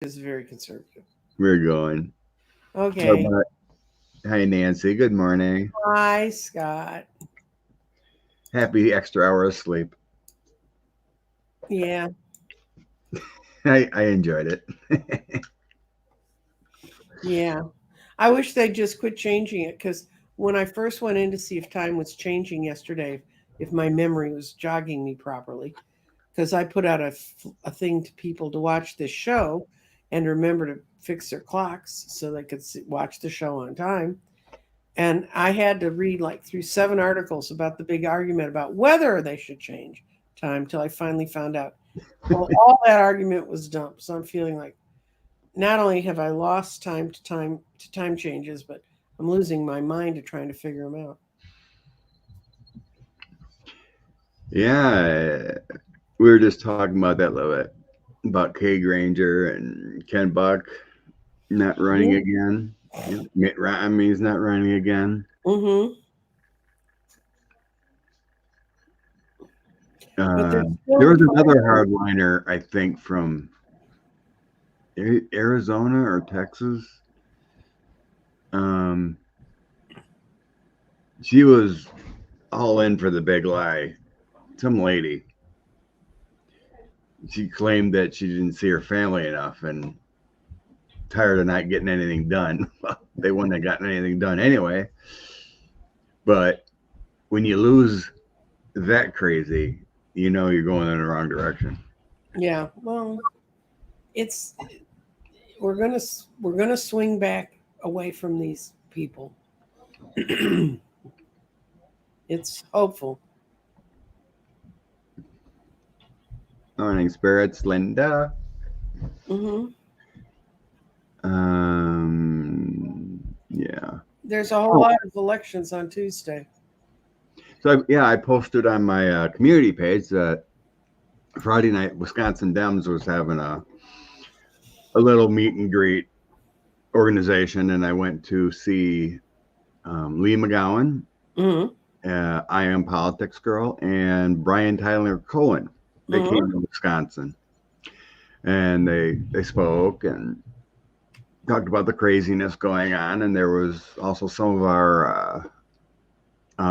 is very conservative. We're going. How Okay. about, hi, Nancy. Good morning. Hi, Scott. Happy extra hour of sleep. Yeah, I enjoyed it. yeah. I wish they'd just quit changing it because when I first went in to see if time was changing yesterday, if my memory was jogging me properly, because I put out a thing to people to watch this show and remember to fix their clocks so they could watch the show on time. And I had to read like through 7 articles about the big argument about whether they should change time till I finally found out. Well, all that argument was dumped. So I'm feeling like not only have I lost time changes, but I'm losing my mind to trying to figure them out. Yeah, we were just talking about that a little bit about Kay Granger and Ken Buck not running Yeah. again. Mitt Romney's not running again. Mm-hmm. But Uh, there's still there the was another primary. hardliner, I think, from Arizona or Texas. Um, she was all in for the big lie. Some lady. She claimed that she didn't see her family enough and tired of not getting anything done. Well, they wouldn't have gotten anything done anyway. But when you lose that crazy, you know you're going in the wrong direction. Yeah. Well, it's we're gonna swing back away from these people. It's hopeful. Morning spirits, Linda. Hmm. Yeah. There's a whole Oh, lot of elections on Tuesday. so yeah, I posted on my community page that Friday night Wisconsin Dems was having a little meet and greet organization, and I went to see Lee McGowan, Hmm. I Am Politics Girl, and Brian Tyler Cohen. They Hmm. came to Wisconsin and they spoke and talked about the craziness going on. And there was also some of our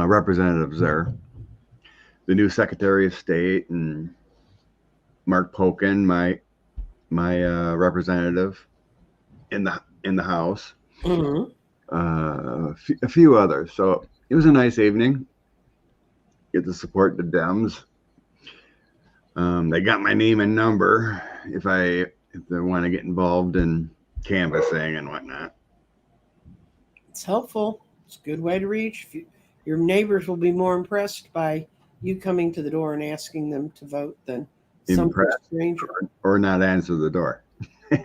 representatives there, the new Secretary of State and Mark Pocan, my representative in the House, Hmm. a few others. So it was a nice evening. Get to support the Dems. They got my name and number if they want to get involved in canvassing and whatnot. It's helpful. It's a good way to reach. Your neighbors will be more impressed by you coming to the door and asking them to vote than some Impressed stranger. or not answer the door.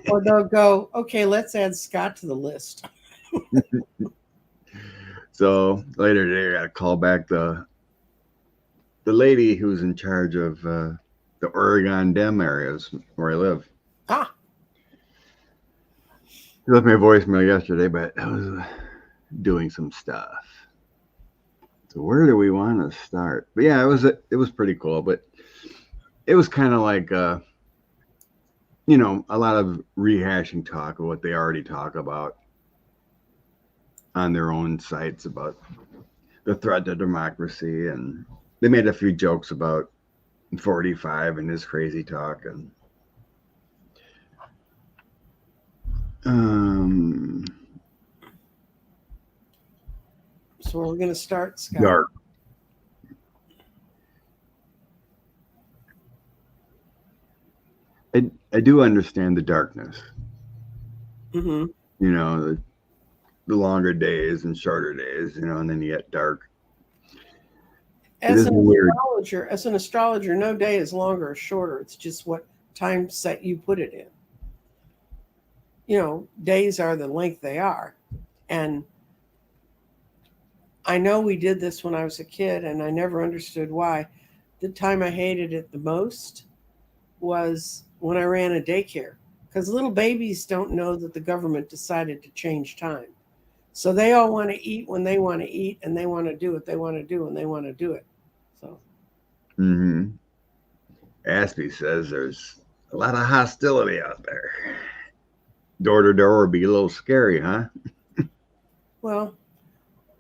Or they'll go, okay, let's add Scott to the list. So later today, I got to call back the lady who's in charge of the Oregon Dem areas where I live. Ah, She left me a voicemail yesterday, but I was doing some stuff. So where do we want to start? But yeah, it was pretty cool. But it was kind of like a lot of rehashing talk of what they already talk about on their own sites about the threat to democracy, and they made a few jokes about 45 and his crazy talk and um so we're going to start, Scott. dark. I do understand the darkness, Hmm. the longer days and shorter days, and then you get dark. It As is an weird. astrologer, no day is longer or shorter. It's just what time set you put it in. Days are the length they are. And I know we did this when I was a kid, and I never understood why. The time I hated it the most was when I ran a daycare, because little babies don't know that the government decided to change time. So they all want to eat when they want to eat, and they want to do what they want to do when they want to do it. So, Mm-hmm. Aspie says there's a lot of hostility out there. door to door would be a little scary, huh? Well,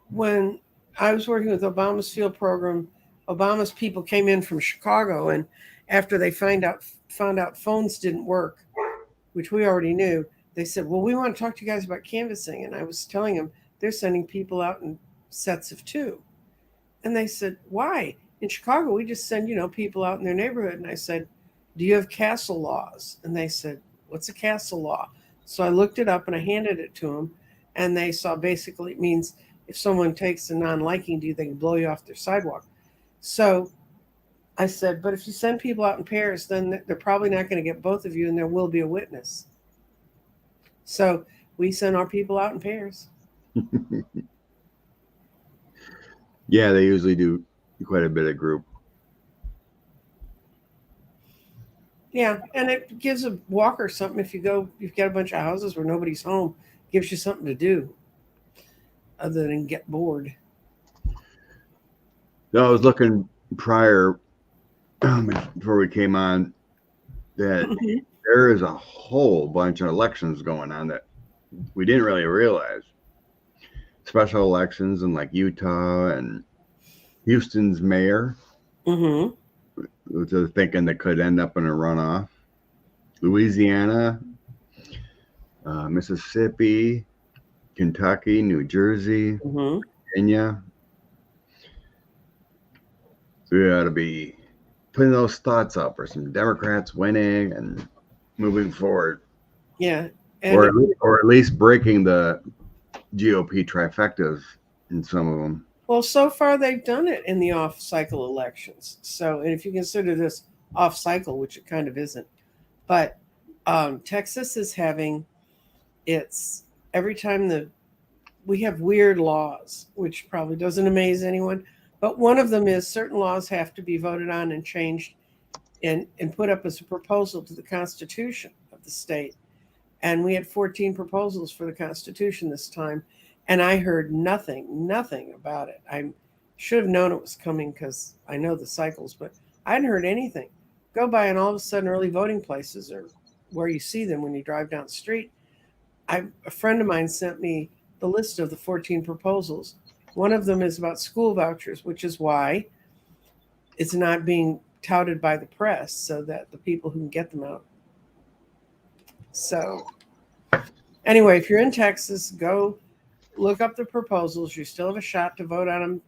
when I was working with Obama's field program, Obama's people came in from Chicago, and after they found out phones didn't work, which we already knew, they said, "Well, we want to talk to you guys about canvassing." And I was telling them they're sending people out in sets of two, and they said, "Why? In Chicago, we just send people out in their neighborhood." And I said, "Do you have castle laws?" And they said, "What's a castle law?" So I looked it up and I handed it to them, and they saw basically it means if someone takes a non-liking to you, they can blow you off their sidewalk. So I said, "But if you send people out in pairs, then they're probably not going to get both of you, and there will be a witness." So we send our people out in pairs. Yeah, they usually do quite a bit of group. Yeah, and it gives a walker something. If you've got a bunch of houses where nobody's home, gives you something to do other than get bored. No, I was looking prior before we came on that there is a whole bunch of elections going on that we didn't really realize. Special elections in like Utah and Houston's mayor, Mm-hmm. which I was thinking that could end up in a runoff. Louisiana, Mississippi, Kentucky, New Jersey, Mm-hmm. Virginia. So we ought to be putting those thoughts up for some Democrats winning and moving forward. Yeah. Or at least breaking the GOP trifectas in some of them. Well, so far they've done it in the off-cycle elections. So, and if you consider this off-cycle, which it kind of isn't, but Texas is having its every time we have weird laws, which probably doesn't amaze anyone. But one of them is certain laws have to be voted on and changed and put up as a proposal to the Constitution of the state. And we had 14 proposals for the Constitution this time. And I heard nothing about it. I should have known it was coming because I know the cycles, but I hadn't heard anything. Go by and all of a sudden early voting places are where you see them when you drive down the street. A friend of mine sent me the list of the 14 proposals. One of them is about school vouchers, which is why it's not being touted by the press so that the people who can get them out. So anyway, if you're in Texas, go look up the proposals. You still have a shot to vote on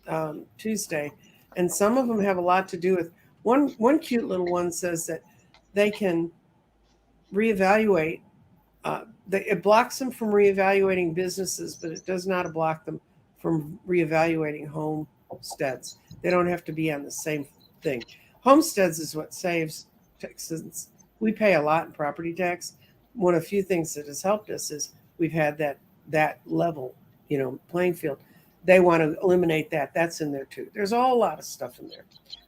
them Tuesday. And some of them have a lot to do with one cute little one says that they can reevaluate. It blocks them from reevaluating businesses, but it does not block them from reevaluating homesteads. They don't have to be on the same thing. Homesteads is what saves Texans. We pay a lot in property tax. One of the few things that has helped us is we've had that level, playing field. They want to eliminate that. That's in there too. There's all a lot of stuff in there.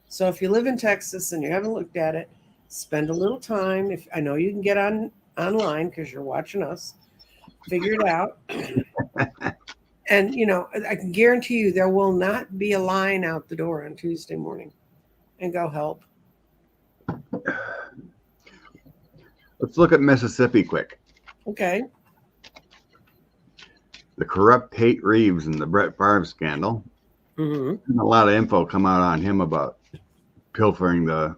So if you live in Texas and you haven't looked at it, spend a little time. If I know you can get online because you're watching us, figure it out. And I can guarantee you there will not be a line out the door on Tuesday morning. And go help. Let's look at Mississippi quick. Okay. The corrupt Tate Reeves and the Brett Favre scandal. Mm-hmm. A lot of info come out on him about pilfering the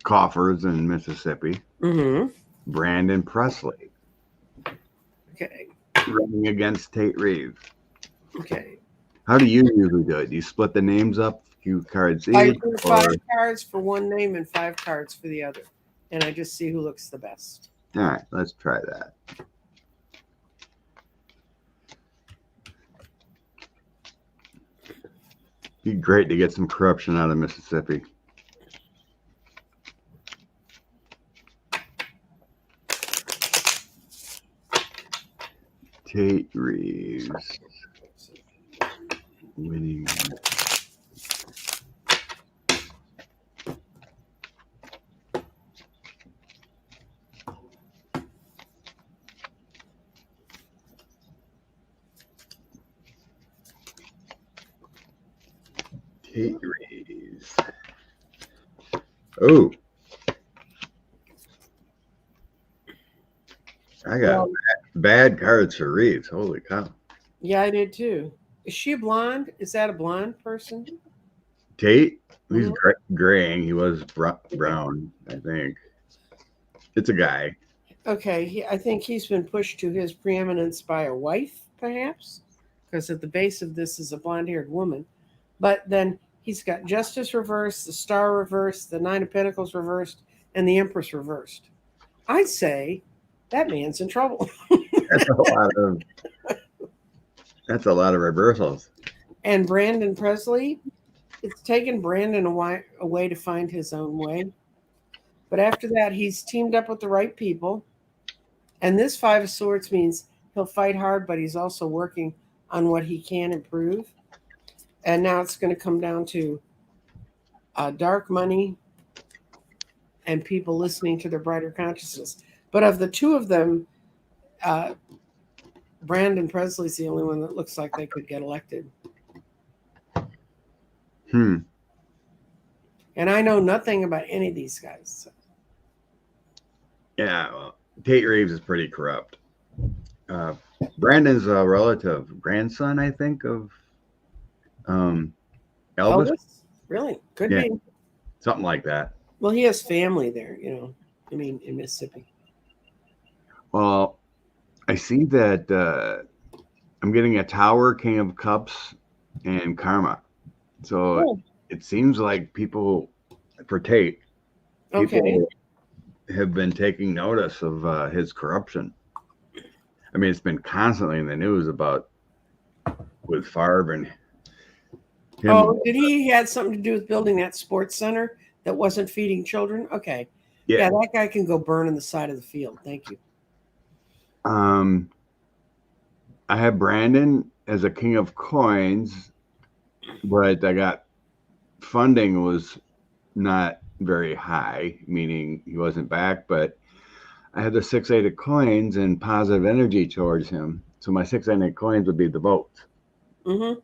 coffers in Mississippi. Mm-hmm. Brandon Presley. Okay. Running against Tate Reeves. Okay. How do you usually do it? Do you split the names up, a few cards each? I do 5 cards for one name and 5 cards for the other. And I just see who looks the best. All right, let's try that. Be great to get some corruption out of Mississippi. Tate Reeves winning. Tate Reeves. Oh. I got Well, bad cards for Reeves. Holy cow. yeah, I did too. Is she a blonde? Is that a blonde person? Tate, he's Hmm. graying. He was brown, I think. It's a guy. Okay, I think he's been pushed to his preeminence by a wife, perhaps, because at the base of this is a blonde-haired woman. But then he's got Justice reversed, the Star reversed, the Nine of Pentacles reversed, and the Empress reversed. I'd say that man's in trouble. That's a lot of that's a lot of reversals. And Brandon Presley, it's taken Brandon a way to find his own way. But after that, he's teamed up with the right people. And this Five of Swords means he'll fight hard, but he's also working on what he can improve. And now it's going to come down to dark money and people listening to their brighter consciousness. But of the two of them, uh, Brandon Presley's the only one that looks like they could get elected. Hmm. And I know nothing about any of these guys. So. Yeah, well, Tate Reeves is pretty corrupt. Brandon's a relative grandson, I think, of Elvis. Elvis? Really? Could Yeah. be. Something like that. Well, he has family there, you know. I mean, in Mississippi. Well, I see that I'm getting a Tower, King of Cups, and Karma. So Oh, it seems like people, for Tate, okay. people have been taking notice of his corruption. I mean, it's been constantly in the news about with Favre and him. Oh, did he had something to do with building that sports center that wasn't feeding children? Okay. Yeah, that guy can go burn in the side of the field. Thank you. I have Brandon as a King of Coins, but I got funding was not very high, meaning he wasn't back, but I had the 6-8 of coins and positive energy towards him. So my 6-8 of coins would be the votes. Mm-hmm.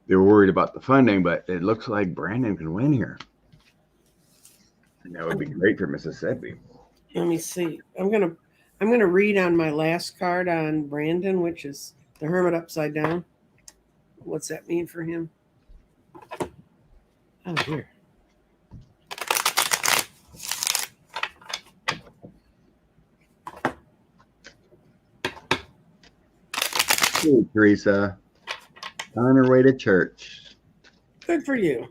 They were worried about the funding, but it looks like Brandon can win here. And that would be great for Mississippi. Let me see. I'm gonna read on my last card on Brandon, which is the Hermit upside down. What's that mean for him? Oh dear. Hey, Teresa, on her way to church. Good for you.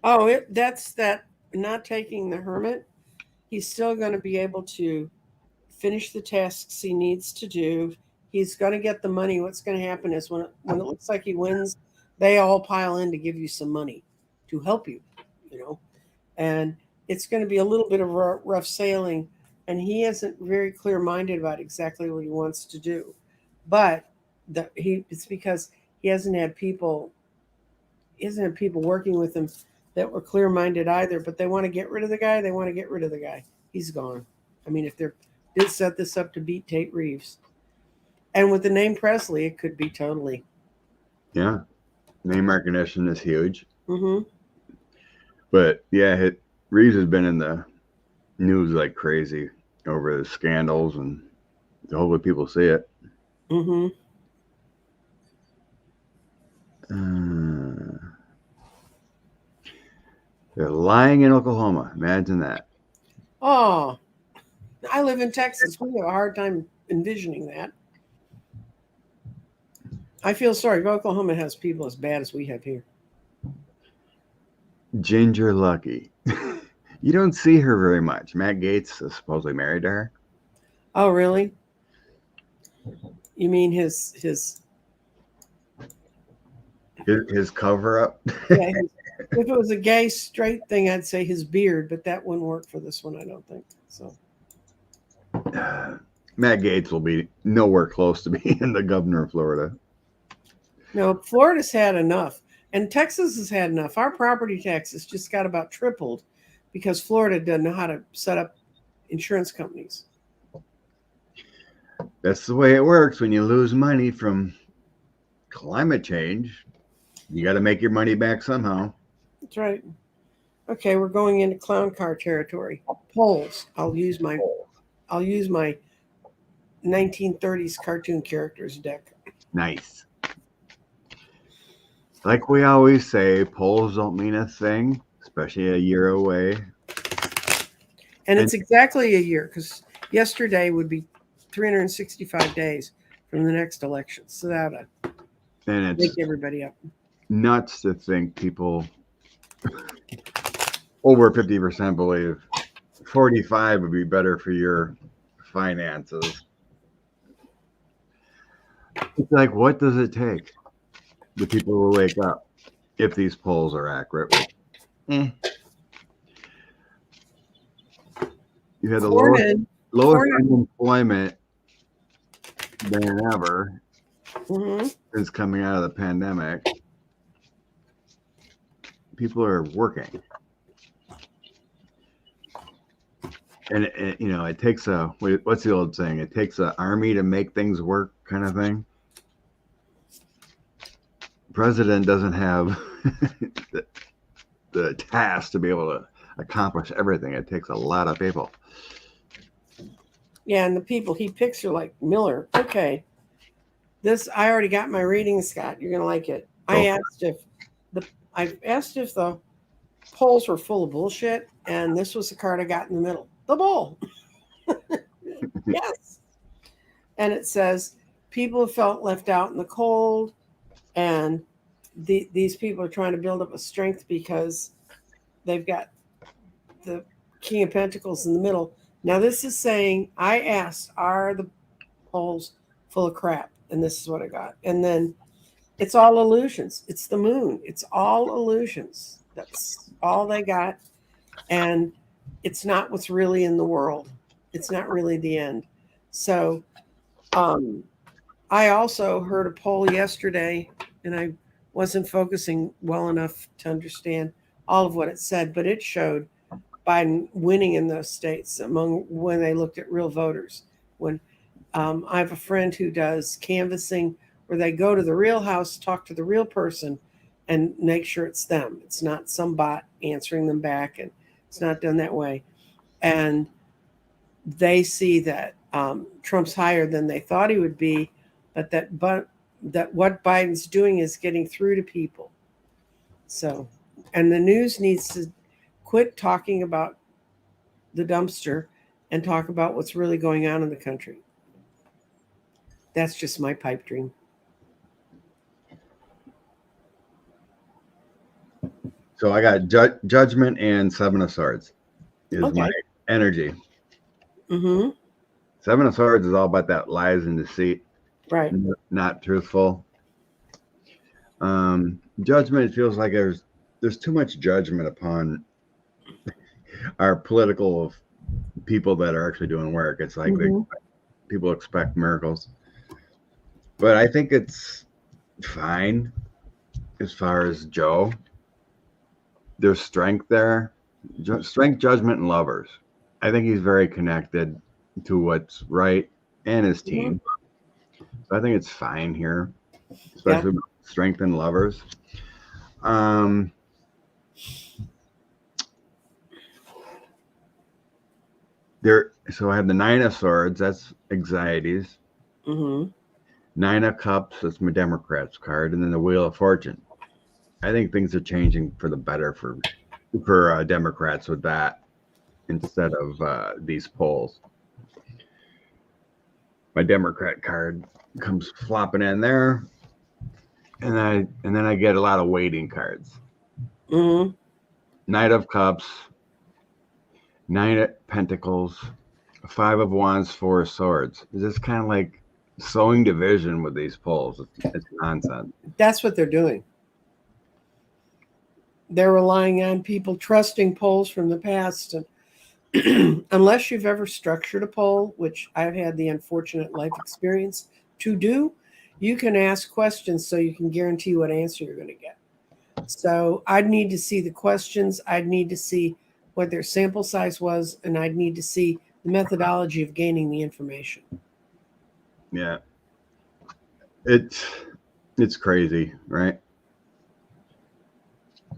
Oh, that's that not taking the Hermit. He's still going to be able to finish the tasks he needs to do. He's going to get the money. What's going to happen is when it looks like he wins, they all pile in to give you some money to help you, you know. And it's going to be a little bit of rough sailing, and he isn't very clear-minded about exactly what he wants to do. But it's because he hasn't had people working with him that were clear-minded either. But they want to get rid of the guy. They want to get rid of the guy. He's gone. I mean, if they did set this up to beat Tate Reeves, and with the name Presley, it could be totally. Yeah, name recognition is huge. Mm-hmm. But yeah, Reeves has been in the news like crazy over the scandals, and hopefully people see it. Mm-hmm. They're lying in Oklahoma. Imagine that. Oh, I live in Texas. We have a hard time envisioning that. I feel sorry. Oklahoma has people as bad as we have here. Ginger Lucky. You don't see her very much. Matt Gaetz is supposedly married to her. Oh, really? You mean his cover up? Yeah, if it was a gay straight thing, I'd say his beard, but that wouldn't work for this one, I don't think. So Matt Gaetz will be nowhere close to being the governor of Florida. No, Florida's had enough, and Texas has had enough. Our property taxes just got about tripled because Florida doesn't know how to set up insurance companies. That's the way it works when you lose money from climate change, you got to make your money back somehow. That's right. Okay, we're going into clown car territory. Polls. I'll use my 1930s cartoon characters deck. Nice. Like we always say, polls don't mean a thing, especially a year away. And it's exactly a year because yesterday would be 365 days from the next election. So that'll And wake it's everybody up. nuts to think people over 50% believe 45 would be better for your finances. It's like, what does it take? The people will wake up if these polls are accurate. You had the lowest unemployment than ever since coming out of the pandemic. People are working. And it takes what's the old saying? It takes an army to make things work, kind of thing. The president doesn't have the task to be able to accomplish everything. It takes a lot of people. Yeah, and the people he picks are like Miller. Okay, I already got my reading, Scott. You're gonna like it. I asked if the polls were full of bullshit, and this was the card I got in the middle. The bull. Yes. And it says people have felt left out in the cold, and these people are trying to build up a strength because they've got the King of Pentacles in the middle. Now this is saying, I asked, are the polls full of crap? And this is what I got. And then it's all illusions. It's the moon. It's all illusions. That's all they got. And it's not what's really in the world. It's not really the end. So I also heard a poll yesterday, and I wasn't focusing well enough to understand all of what it said, but it showed Biden winning in those states when they looked at real voters. When I have a friend who does canvassing where they go to the real house, talk to the real person, and make sure it's them. It's not some bot answering them back, and it's not done that way. And they see that Trump's higher than they thought he would be, but that what Biden's doing is getting through to people. So, and the news needs to quit talking about the dumpster and talk about what's really going on in the country. That's just my pipe dream. So I got Judgment and Seven of Swords is my energy. Seven of Swords is all about that lies and deceit. Right. Not truthful. Judgment, it feels like there's too much judgment upon our political people that are actually doing work. It's like people expect miracles. But I think it's fine as far as Joe. There's strength there. Strength, judgment, and lovers. I think he's very connected to what's right and his team. So I think it's fine here, especially with strength and lovers. So I have the Nine of Swords. That's anxieties. Nine of Cups. That's my Democrats card, and then the Wheel of Fortune. I think things are changing for the better for Democrats with that instead of these polls. My Democrat card comes flopping in there, and then I get a lot of waiting cards. Knight of Cups, Nine of Pentacles, Five of Wands, Four of Swords. It's just kind of like sowing division with these polls. It's nonsense. That's what they're doing. They're relying on people trusting polls from the past. And unless you've ever structured a poll, which I've had the unfortunate life experience to do, you can ask questions so you can guarantee what answer you're going to get. So I'd need to see the questions. I'd need to see what their sample size was, and I'd need to see the methodology of gaining the information. Yeah. It's It's crazy, right?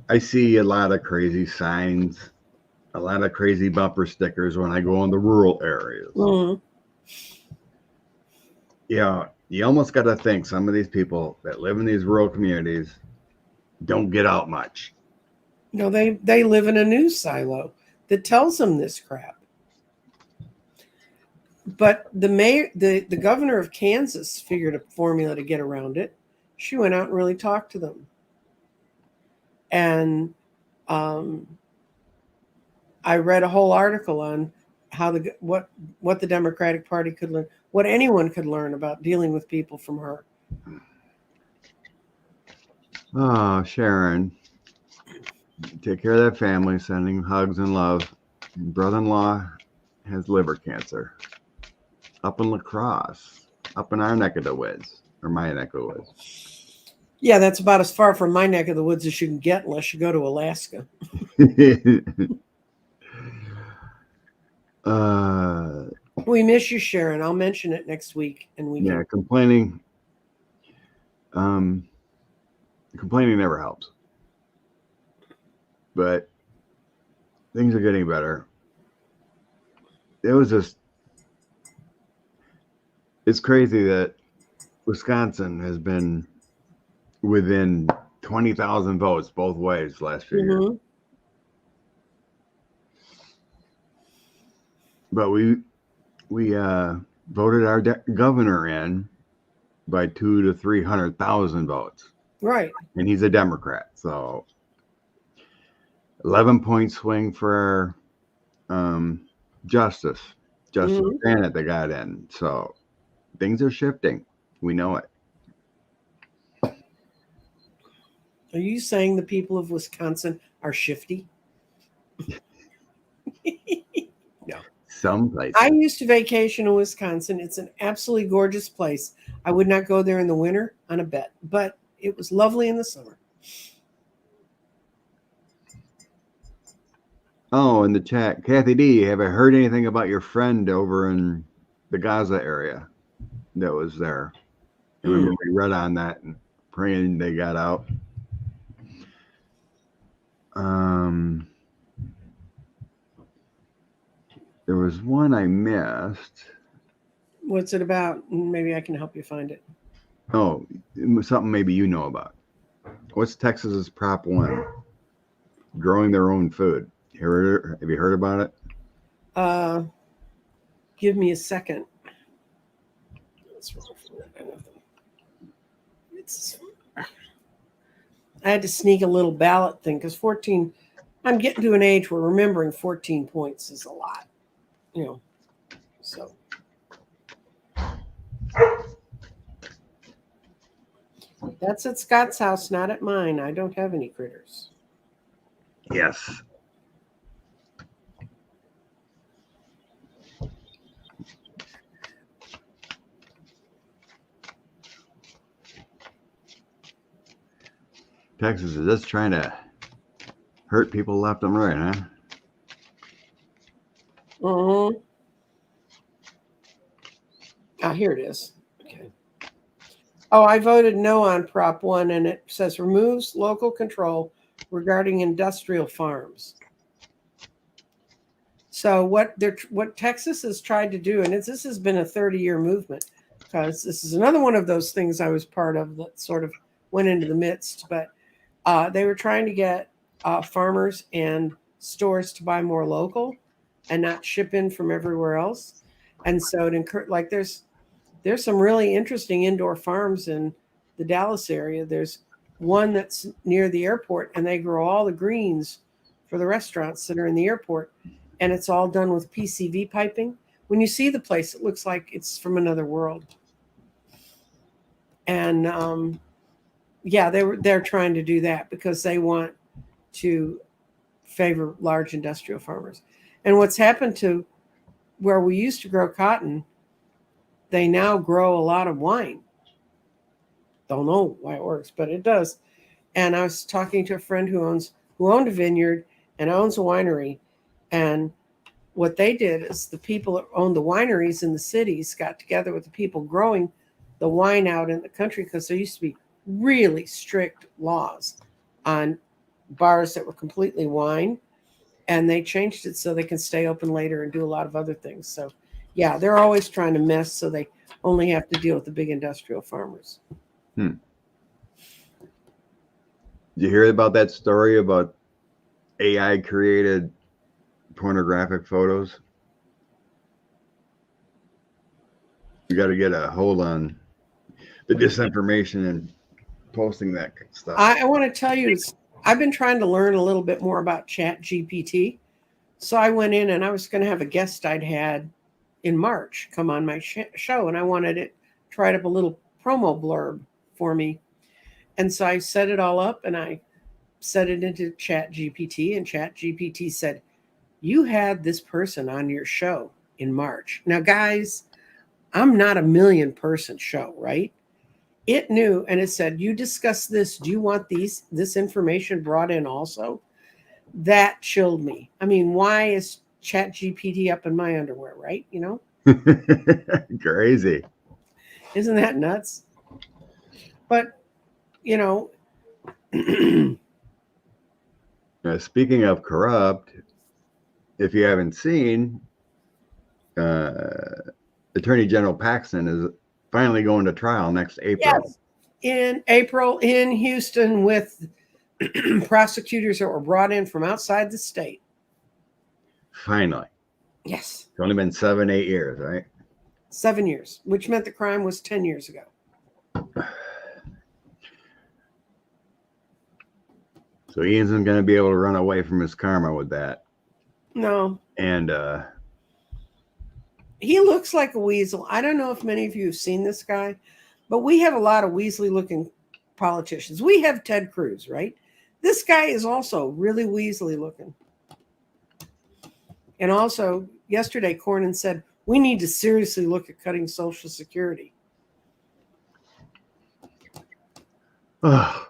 I see a lot of crazy signs, a lot of crazy bumper stickers when I go in the rural areas. Mhm. Yeah, you almost got to think some of these people that live in these rural communities don't get out much. No, they live in a news silo that tells them this crap. But the governor of Kansas figured a formula to get around it. She went out and really talked to them, and I read a whole article on how what the Democratic Party could learn, what anyone could learn about dealing with people from her. Oh, Sharon, take care of that family, sending hugs and love. Brother-in-law has liver cancer up in La Crosse, up in our neck of the woods, or my neck of the woods. Yeah, that's about as far from my neck of the woods as you can get unless you go to Alaska. We miss you, Sharon. I'll mention it next week, and we yeah, can. complaining never helps, but things are getting better. It's crazy that Wisconsin has been within 20,000 votes both ways last few years. Mm-hmm. But we voted our governor in by 200,000 to 300,000 votes, Right. and he's a Democrat. So 11-point swing for Justice Mhm. Bennett that got in. So things are shifting. We know it. Are you saying the people of Wisconsin are shifty? No. Some places. I used to vacation in Wisconsin. It's an absolutely gorgeous place. I would not go there in the winter on a bet, but it was lovely in the summer. Oh, in the chat, Kathy D, have I heard anything about your friend over in the Gaza area that was there? I remember we read on that and praying they got out. There was one I missed. What's it about? Maybe I can help you find it. Oh, something maybe you know about. What's Texas's Prop 1? Growing their own food. Have you heard about it? Give me a second. I had to sneak a little ballot thing because 14. I'm getting to an age where remembering 14 points is a lot, So that's at Scott's house, not at mine. I don't have any critters. Yes. Texas is just trying to hurt people left and right, huh? Mm-hmm. Ah, here it is. Okay. Oh, I voted no on Prop 1, and it says removes local control regarding industrial farms. So what Texas has tried to do, and this has been a 30-year movement, because this is another one of those things I was part of that sort of went into the midst, but they were trying to get farmers and stores to buy more local and not ship in from everywhere else. And so it encouraged, like there's some really interesting indoor farms in the Dallas area. There's one that's near the airport, and they grow all the greens for the restaurants that are in the airport. And it's all done with PCV piping. When you see the place, it looks like it's from another world. And yeah, they're trying to do that because they want to favor large industrial farmers. And what's happened to where we used to grow cotton, they now grow a lot of wine. Don't know why it works, but it does. And I was talking to a friend who owned a vineyard and owns a winery. And what they did is the people that owned the wineries in the cities got together with the people growing the wine out in the country, because there used to be really strict laws on bars that were completely wine, and they changed it so they can stay open later and do a lot of other things. So, yeah, they're always trying to mess so they only have to deal with the big industrial farmers. Did you hear about that story about AI created pornographic photos? You got to get a hold on the disinformation and posting that stuff. I want to tell you, I've been trying to learn a little bit more about Chat GPT. So I went in and I was going to have a guest I'd had in March come on my show, and I wanted it to write up a little promo blurb for me. And so I set it all up and I set it into Chat GPT, and Chat GPT said, "You had this person on your show in March." Now, guys, I'm not a million person show, right? It knew, and it said, "You discussed this. Do you want this information brought in also?" That chilled me. I mean, why is Chat GPT up in my underwear, right? You know? Crazy. Isn't that nuts? But, you know, speaking of corrupt, if you haven't seen, Attorney General Paxton is finally going to trial next April. yes, in April in Houston with prosecutors that were brought in from outside the state. Finally. Yes. It's only been 7-8 years, right? 7 years, which meant the crime was 10 years ago. So Ian's going to be able to run away from his karma with that. No. And he looks like a weasel. I don't know if many of you have seen this guy, but we have a lot of weaselly looking politicians. We have Ted Cruz, right? This guy is also really weaselly looking. And also, yesterday, Cornyn said, we need to seriously look at cutting Social Security. it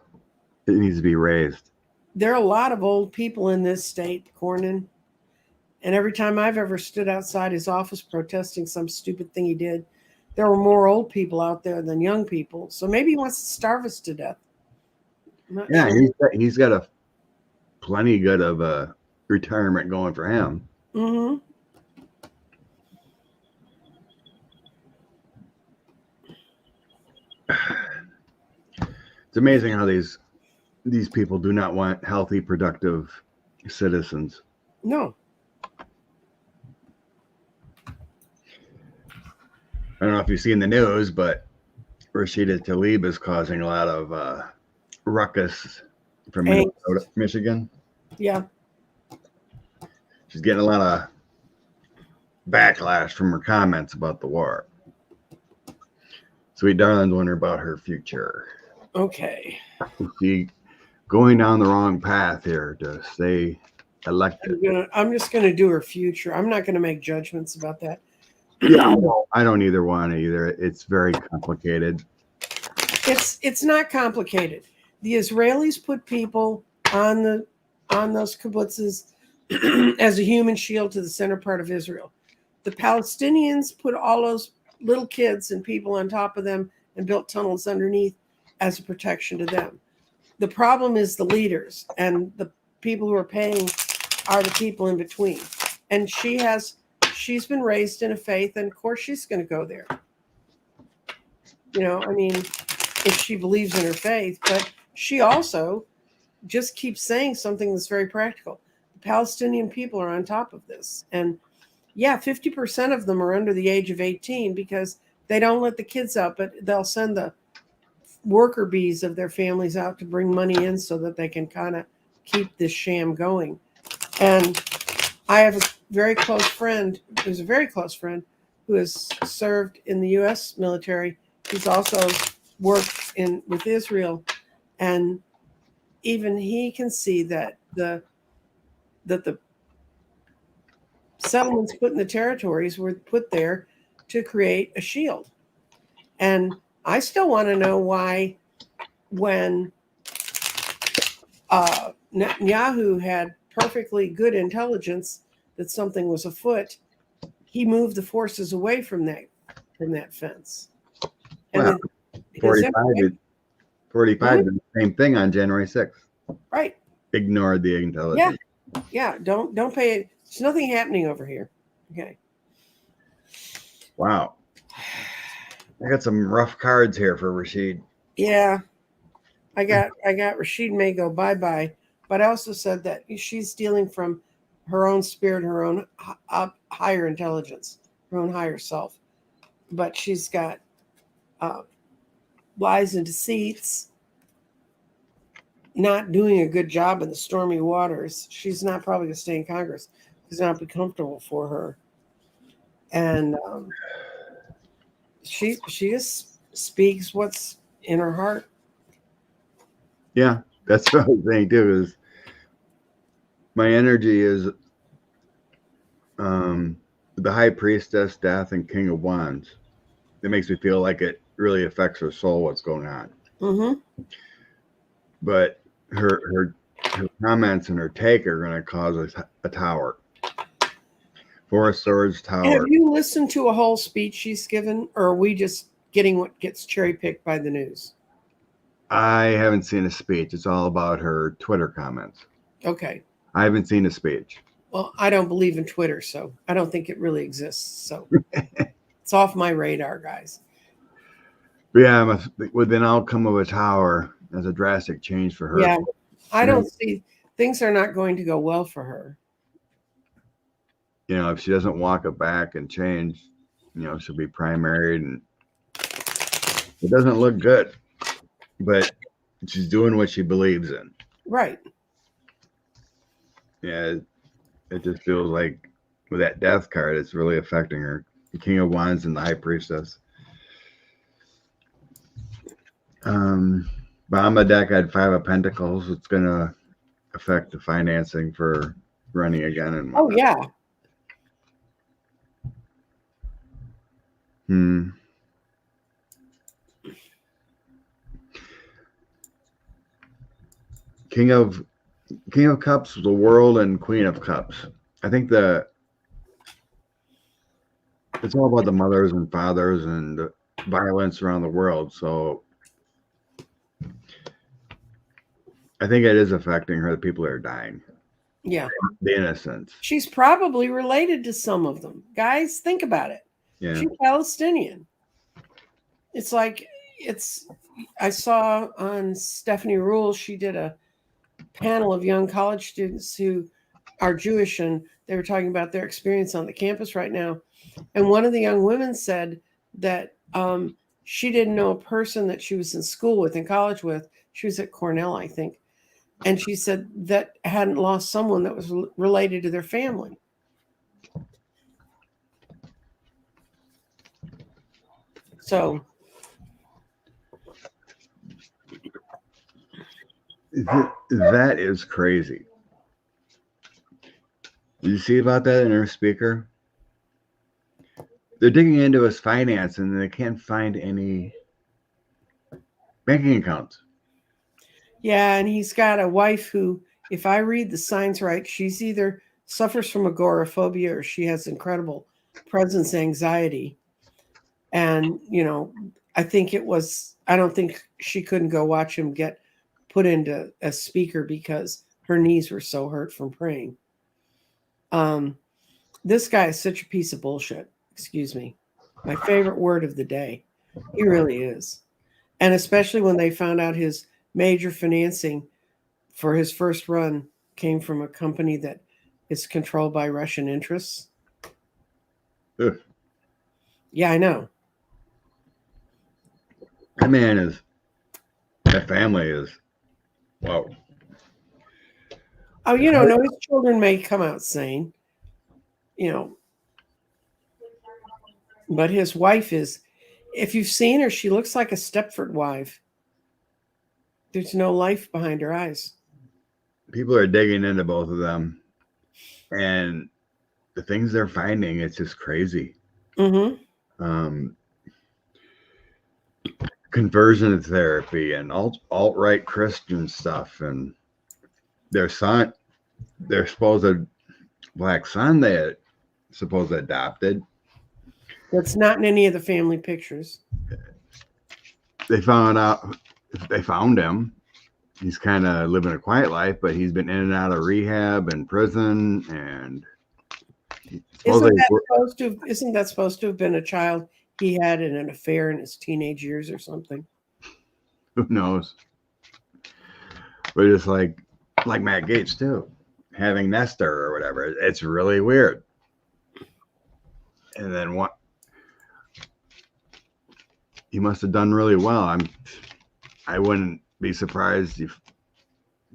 needs to be raised. There are a lot of old people in this state, Cornyn. And every time I've ever stood outside his office protesting some stupid thing he did, there were more old people out there than young people. So maybe he wants to starve us to death. Yeah, sure. he's got a plenty good of a retirement going for him. Mm-hmm. It's amazing how these people do not want healthy, productive citizens. No. I don't know if you've seen the news, but Rashida Tlaib is causing a lot of ruckus from Minnesota, Michigan. Yeah. She's getting a lot of backlash from her comments about the war. Sweet Darling's wondering about her future. Okay. Is she going down the wrong path here to stay elected? I'm just going to do her future. I'm not going to make judgments about that. Yeah, I don't either want to either. It's very complicated. It's not complicated. The Israelis put people on those kibbutzes as a human shield to the center part of Israel. The Palestinians put all those little kids and people on top of them and built tunnels underneath as a protection to them. The problem is the leaders, and the people who are paying are the people in between. And she's been raised in a faith, and of course she's going to go there. You know, I mean, if she believes in her faith, but she also just keeps saying something that's very practical. The Palestinian people are on top of this. And yeah, 50% of them are under the age of 18 because they don't let the kids out, but they'll send the worker bees of their families out to bring money in so that they can kind of keep this sham going. And I have a very close friend, who's a very close friend, who has served in the U.S. military. He's also worked with Israel, and even he can see that the settlements put in the territories were put there to create a shield. And I still want to know why, when Netanyahu had perfectly good intelligence that something was afoot, he moved the forces away from that fence. And well, 45 did the same thing on January 6th. Right. Ignored the intelligence. Yeah. Don't pay it. There's nothing happening over here. Okay. Wow. I got some rough cards here for Rashid. Yeah. I got Rashid may go bye-bye, but I also said that she's stealing from her own spirit, her own higher intelligence, her own higher self. But she's got lies and deceits, not doing a good job in the stormy waters. She's not probably going to stay in Congress. It's not be comfortable for her. And she just speaks what's in her heart. Yeah, that's what I was saying too. Is my energy is the High Priestess, Death, and King of Wands. It makes me feel like it really affects her soul. What's going on? Mm-hmm. But her comments and her take are going to cause a tower. Four of Swords tower. Have you listened to a whole speech she's given, or are we just getting what gets cherry picked by the news? I haven't seen a speech. It's all about her Twitter comments. Okay. I haven't seen a speech. Well, I don't believe in Twitter, so I don't think it really exists. So it's off my radar, guys. But yeah, with an outcome of a tower as a drastic change for her. Yeah, I don't see things are not going to go well for her. You know, if she doesn't walk it back and change, you know, she'll be primaried, and it doesn't look good. But she's doing what she believes in. Right. Yeah, it just feels like with that Death card, it's really affecting her. The King of Wands and the High Priestess. Bottom of deck, I had Five of Pentacles. It's going to affect the financing for running again. And oh, yeah. King of Cups, the World, and Queen of Cups. I think it's all about the mothers and fathers and the violence around the world. So I think it is affecting her. The people are dying. Yeah. The innocents. She's probably related to some of them. Guys, think about it. Yeah. She's Palestinian. It's like, I saw on Stephanie Rule, she did a panel of young college students who are Jewish, and they were talking about their experience on the campus right now. And one of the young women said that she didn't know a person that she was in school with, in college with. She was at Cornell, I think. And she said that hadn't lost someone that was related to their family. So that is crazy. Did you see about that in her speaker? They're digging into his finance and they can't find any banking accounts. Yeah, and he's got a wife who, if I read the signs right, she's either suffers from agoraphobia or she has incredible presence anxiety. And, you know, I don't think she couldn't go watch him get put into a speaker because her knees were so hurt from praying. This guy is such a piece of bullshit. Excuse me. My favorite word of the day. He really is. And especially when they found out his major financing for his first run came from a company that is controlled by Russian interests. Ugh. Yeah, I know. That family is, wow. Oh, no, his children may come out sane, but his wife is, if you've seen her, she looks like a Stepford wife. There's no life behind her eyes. People are digging into both of them, and the things they're finding, it's just crazy. Mm-hmm. Conversion therapy and alt-right Christian stuff, and their supposed black son they supposed adopted. That's not in any of the family pictures. They found out they found him. He's kind of living a quiet life, but he's been in and out of rehab and prison, and supposedly Isn't that supposed to have been a child he had in an affair in his teenage years or something? who knows? But it's like Matt Gaetz too, having Nestor or whatever. It's really weird. And then what? He must have done really well. I wouldn't be surprised if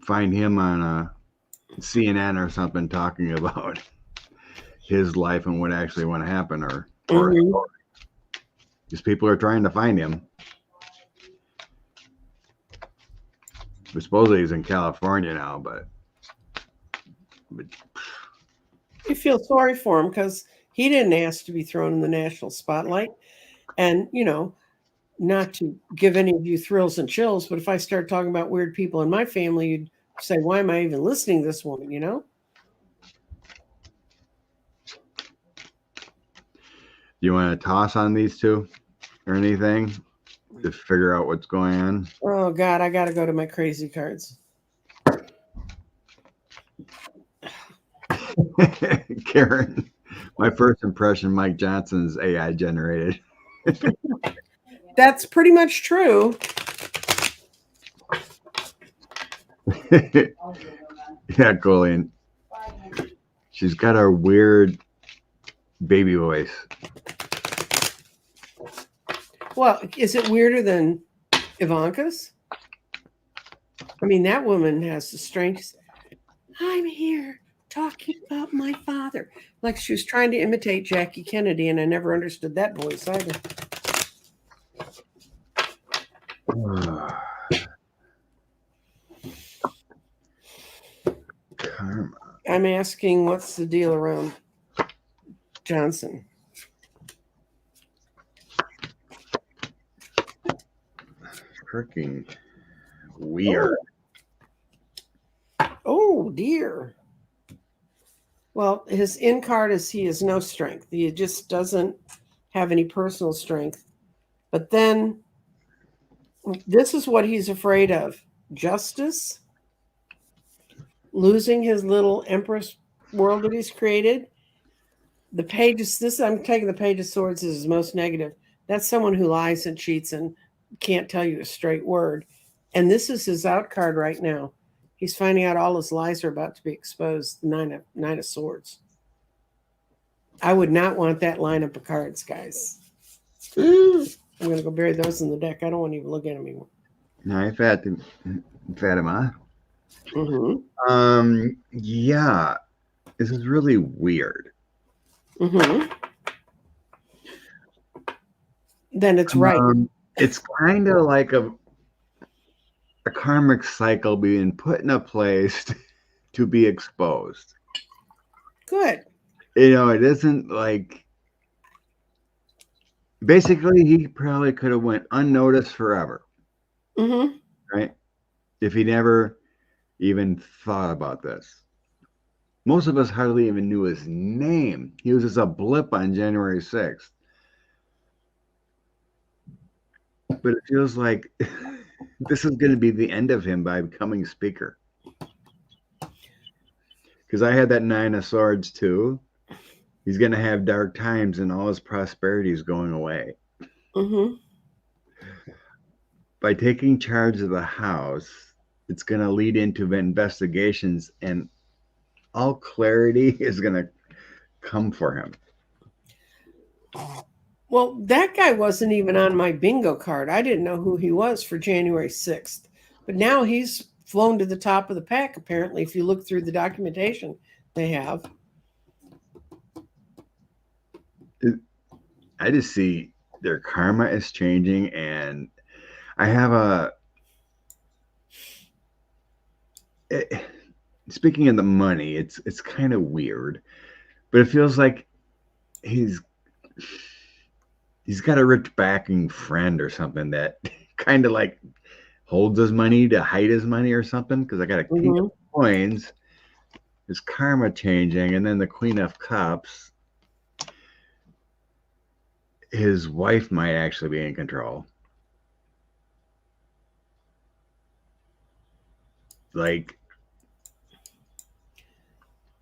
find him on a CNN or something talking about his life and what actually went to happen, or these people are trying to find him. Supposedly he's in California now, but you feel sorry for him because he didn't ask to be thrown in the national spotlight. And, you know, not to give any of you thrills and chills, but if I start talking about weird people in my family, you'd say, why am I even listening to this woman, you know? Do you want to toss on these two or anything to figure out what's going on? Oh, God, I got to go to my crazy cards. Karen, my first impression, Mike Johnson's AI generated. That's pretty much true. Yeah, Colleen. She's got a weird baby voice. Well, is it weirder than Ivanka's? I mean, that woman has the strength. I'm here talking about my father. Like she was trying to imitate Jackie Kennedy, and I never understood that voice either. Karma. I'm asking, what's the deal around Johnson? Freaking weird. Oh, dear. Well, his in card is he has no strength. He just doesn't have any personal strength. But then this is what he's afraid of: justice, losing his little empress world that he's created. The pages, this I'm taking the Page of Swords as his most negative. That's someone who lies and cheats and can't tell you a straight word. And this is his out card right now. He's finding out all his lies are about to be exposed. Nine of Swords. I would not want that lineup of cards, guys. I'm going to go bury those in the deck. I don't want to even look at them anymore. No, I've had him on. Mm-hmm. Yeah, this is really weird. Mm-hmm. Then it's right. It's kind of like a karmic cycle being put in a place to be exposed. Good. You know, it isn't like, basically he probably could have went unnoticed forever. Mm-hmm. Right? If he never even thought about this. Most of us hardly even knew his name. He was just a blip on January 6th. But it feels like this is going to be the end of him by becoming speaker. Because I had that Nine of Swords too. He's going to have dark times and all his prosperity is going away. Mm-hmm. By taking charge of the house, it's going to lead into investigations and all clarity is going to come for him. Well, that guy wasn't even on my bingo card. I didn't know who he was for January 6th. But now he's flown to the top of the pack, apparently, if you look through the documentation they have. I just see their karma is changing, and I have speaking of the money, it's kind of weird, but it feels like he's got a rich backing friend or something that kind of like holds his money to hide his money or something. Because I got a King of Coins, his karma changing, and then the Queen of Cups. His wife might actually be in control. like,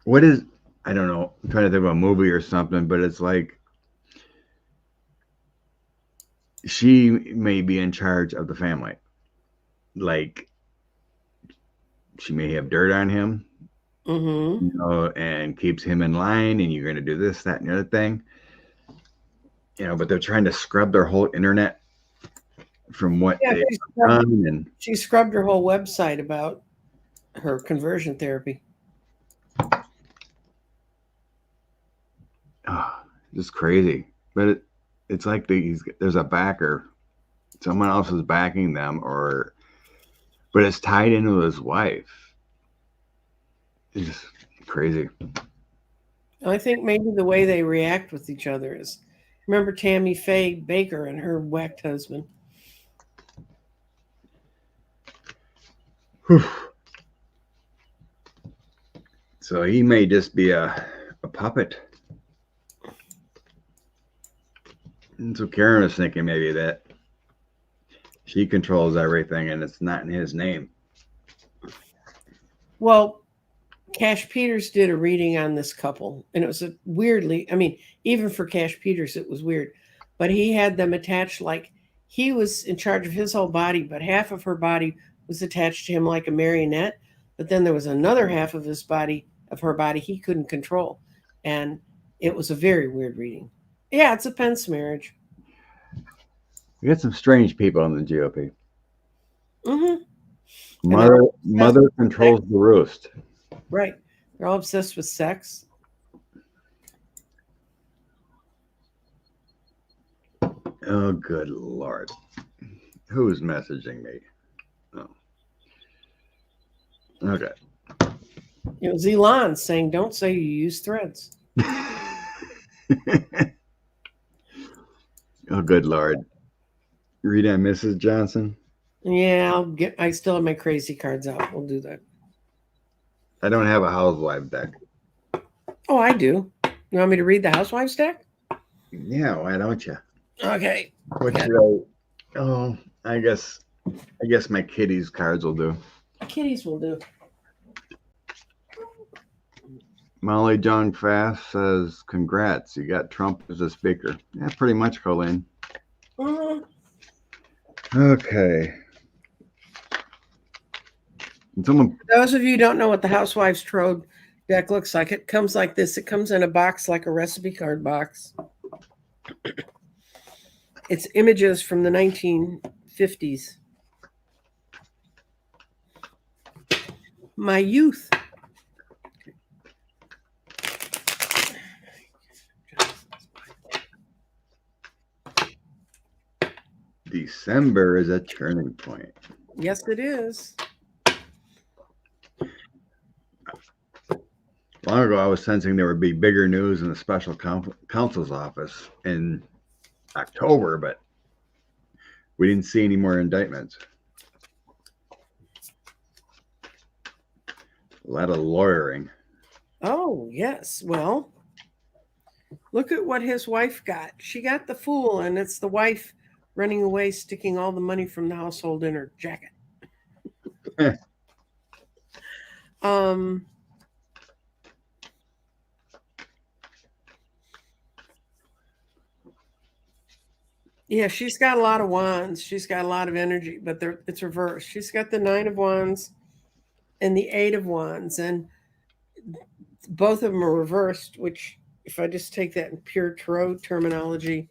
what is, I don't know, I'm trying to think of a movie or something, but it's like she may be in charge of the family. Like, she may have dirt on him, Mm-hmm. you know, and keeps him in line, and you're going to do this, that, and the other thing, you know, but they're trying to scrub their whole internet from what Yeah, they've done. And she scrubbed her whole website about her conversion therapy. just crazy. But it's like there's a backer, someone else is backing them, but it's tied into his wife. It's just crazy. I think maybe the way they react with each other is, remember Tammy Faye Baker and her whacked husband? Whew. So he may just be a puppet. And so Karen was thinking maybe that she controls everything and it's not in his name. Well, Cash Peters did a reading on this couple, and it was weirdly, I mean, even for Cash Peters, it was weird, but he had them attached like he was in charge of his whole body, but half of her body was attached to him like a marionette. But then there was another half of her body, he couldn't control. And it was a very weird reading. Yeah, it's a Pence marriage. We got some strange people in the GOP. Mm-hmm. Mother controls the roost. Right. They're all obsessed with sex. Oh, good Lord. Who's messaging me? Oh. Okay. It was Elon saying, don't say you use Threads. Oh, good Lord. Read on Mrs. Johnson. Yeah, I still have my crazy cards out. We'll do that. I don't have a housewife deck. Oh, I do. You want me to read the Housewives deck? Yeah, why don't you? Okay. What should I? Oh, I guess my kitties cards will do. Kitties will do. Molly Jong Fast says, "Congrats, you got Trump as a speaker." Yeah, pretty much, Colleen. Mm-hmm. Okay. And For those of you who don't know what the Housewives Trove deck looks like, it comes like this. It comes in a box like a recipe card box. It's images from the 1950s. My youth. December is a turning point. Yes, it is. Long ago, I was sensing there would be bigger news in the special counsel's office in October, but we didn't see any more indictments. A lot of lawyering. Oh, yes. Well, look at what his wife got. She got the fool, and it's the wife running away, sticking all the money from the household in her jacket. Yeah, she's got a lot of wands. She's got a lot of energy, but it's reversed. She's got the 9 of Wands and the 8 of Wands, and both of them are reversed, which, if I just take that in pure tarot terminology,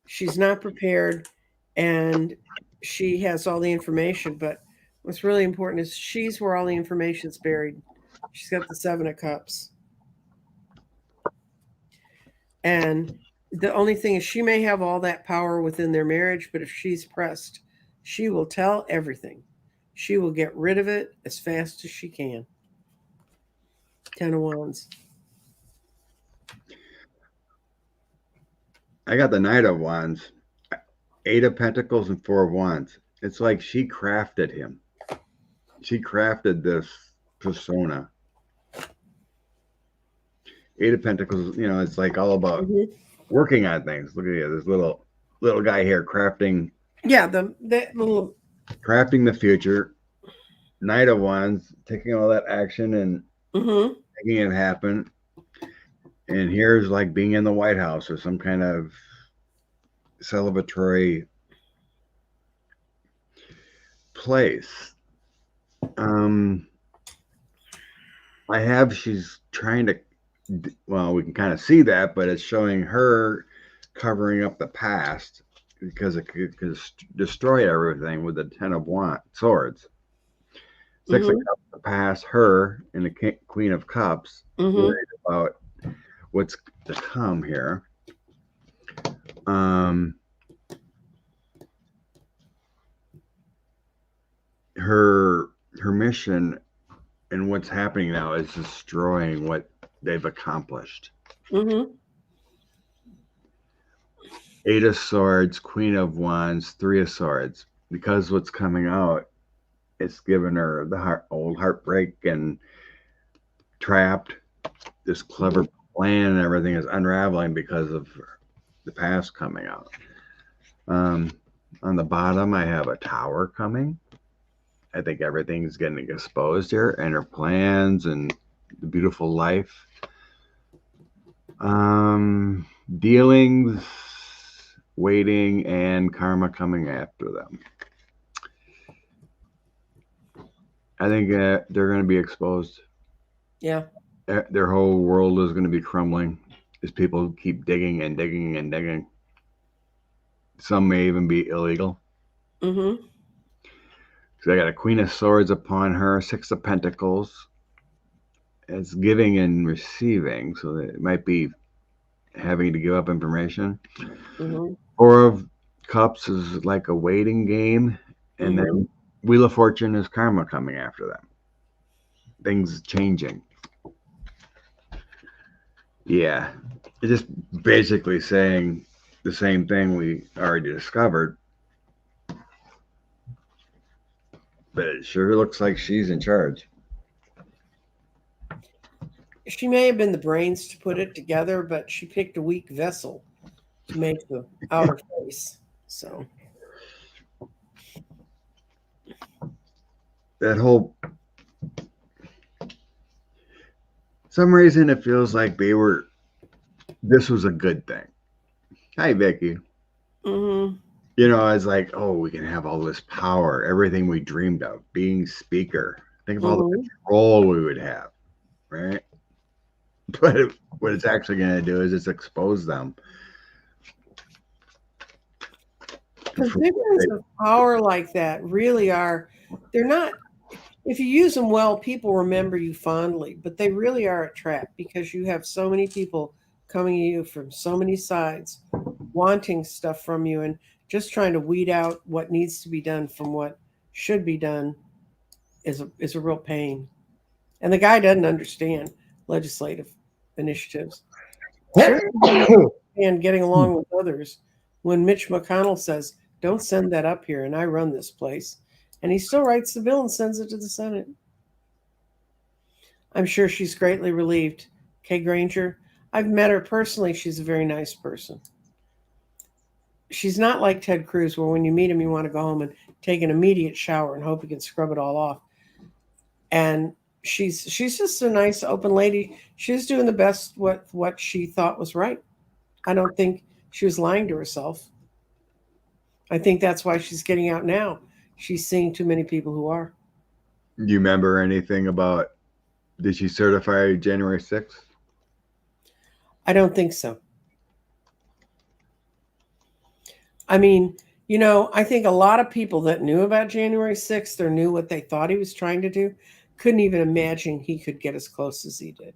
she's not prepared and she has all the information. But what's really important is she's where all the information's buried. She's got the 7 of Cups. And the only thing is she may have all that power within their marriage, but if she's pressed, she will tell everything. She will get rid of it as fast as she can. 10 of Wands. I got the Knight of Wands, 8 of Pentacles, and 4 of Wands. It's like she crafted him. She crafted this persona. 8 of Pentacles, you know, it's like all about working on things. Look at you, this little guy here crafting. Yeah, that little crafting the future, Knight of Wands taking all that action and Mm-hmm. making it happen. And here's like being in the White House or some kind of celebratory place. She's trying to, well, we can kind of see that, but it's showing her covering up the past because it could destroy everything with the Ten of Swords. Six of Cups, the past, her, and the Queen of Cups, worried about what's to come here. Her mission and what's happening now is destroying what they've accomplished. Eight of Swords, Queen of Wands, Three of Swords. Because what's coming out, it's given her the old heartbreak and trapped. This clever plan and everything is unraveling because of the past coming out. On the bottom, I have a Tower coming. I think everything's getting exposed here, and her plans and the beautiful life. Dealings, waiting, and karma coming after them. I think they're going to be exposed. Yeah. Their whole world is going to be crumbling as people keep digging and digging and digging. Some may even be illegal. So I got a Queen of Swords upon her, Six of Pentacles. It's giving and receiving, so it might be having to give up information. Four of Cups is like a waiting game, and then Wheel of Fortune is karma coming after them. Things changing. Yeah, it's just basically saying the same thing we already discovered. But it sure looks like she's in charge. She may have been the brains to put it together, but she picked a weak vessel to make the outer face. So that whole, some reason it feels like this was a good thing. Hi, Vicky. You know, I was like, oh, we can have all this power, everything we dreamed of, being speaker. Think of all the control we would have, right? But what it's actually going to do is it's expose them. Positions of power like that really are, they're not, if you use them well, people remember you fondly, but they really are a trap because you have so many people coming at you from so many sides, wanting stuff from you, and just trying to weed out what needs to be done from what should be done is a real pain. And the guy doesn't understand legislative initiatives. And getting along with others. When Mitch McConnell says, don't send that up here and I run this place, and he still writes the bill and sends it to the Senate. I'm sure she's greatly relieved. Kay Granger, I've met her personally. She's a very nice person. She's not like Ted Cruz, where when you meet him, you want to go home and take an immediate shower and hope he can scrub it all off. And she's just a nice, open lady. She's doing the best what she thought was right. I don't think she was lying to herself. I think that's why she's getting out now. She's seeing too many people who are. Do you remember anything about, did she certify January 6th? I don't think so. I mean, you know, I think a lot of people that knew about January 6th or knew what they thought he was trying to do couldn't even imagine he could get as close as he did.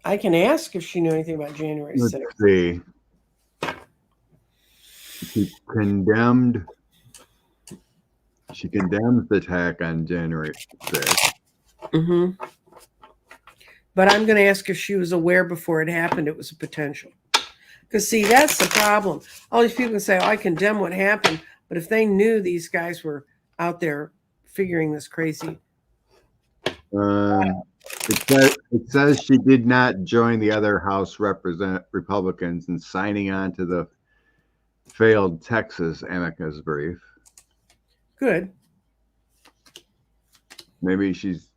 I can ask if she knew anything about January 6th. Let's see. She condemns the attack on January 6th. But I'm going to ask if she was aware before it happened it was a potential. Because, see, that's the problem. All these people can say, oh, I condemn what happened. But if they knew these guys were out there figuring this crazy. It says she did not join the other House Republicans in signing on to the failed Texas amicus brief. Good. Maybe she's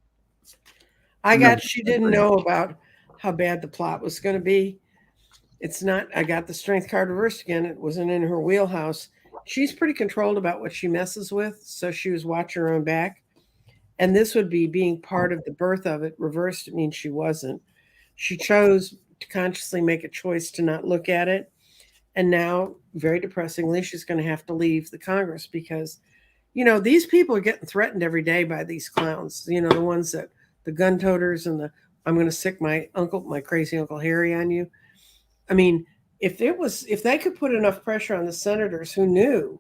I No, got she didn't know about how bad the plot was going to be. It's not, I got the strength card reversed again. It wasn't in her wheelhouse. She's pretty controlled about what she messes with. So she was watching her own back. And this would be being part of the birth of it. Reversed, it means she wasn't. She chose to consciously make a choice to not look at it. And now, very depressingly, she's going to have to leave the Congress because, these people are getting threatened every day by these clowns. The ones that the gun toters and I'm going to sick my crazy Uncle Harry on you. I mean, if they could put enough pressure on the senators who knew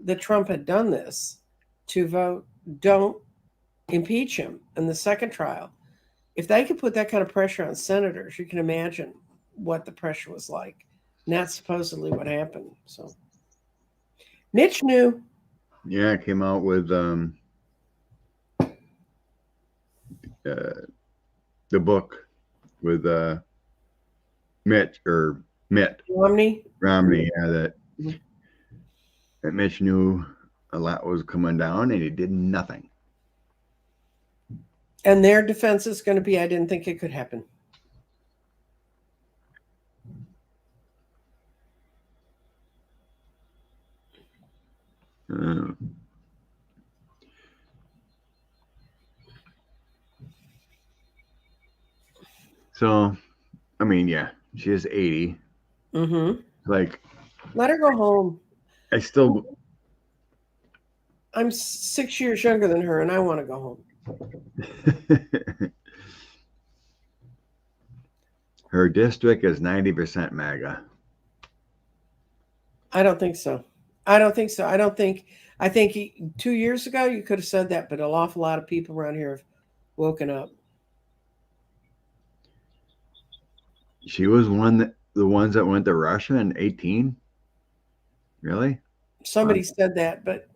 that Trump had done this to vote, don't impeach him in the second trial. If they could put that kind of pressure on senators, you can imagine what the pressure was like. And that's supposedly what happened. So Mitch knew. Yeah, it came out with the book with Mitt Romney. Romney. Yeah, that Mitch knew a lot was coming down, and he did nothing. And their defense is going to be, I didn't think it could happen. So, I mean, yeah, she is 80. Mm-hmm. Like, let her go home. I'm 6 years younger than her, and I want to go home. Her district is 90% MAGA. I don't think so. I think 2 years ago you could have said that, but an awful lot of people around here have woken up. She was the ones that went to Russia in 18. Really? Somebody said that, but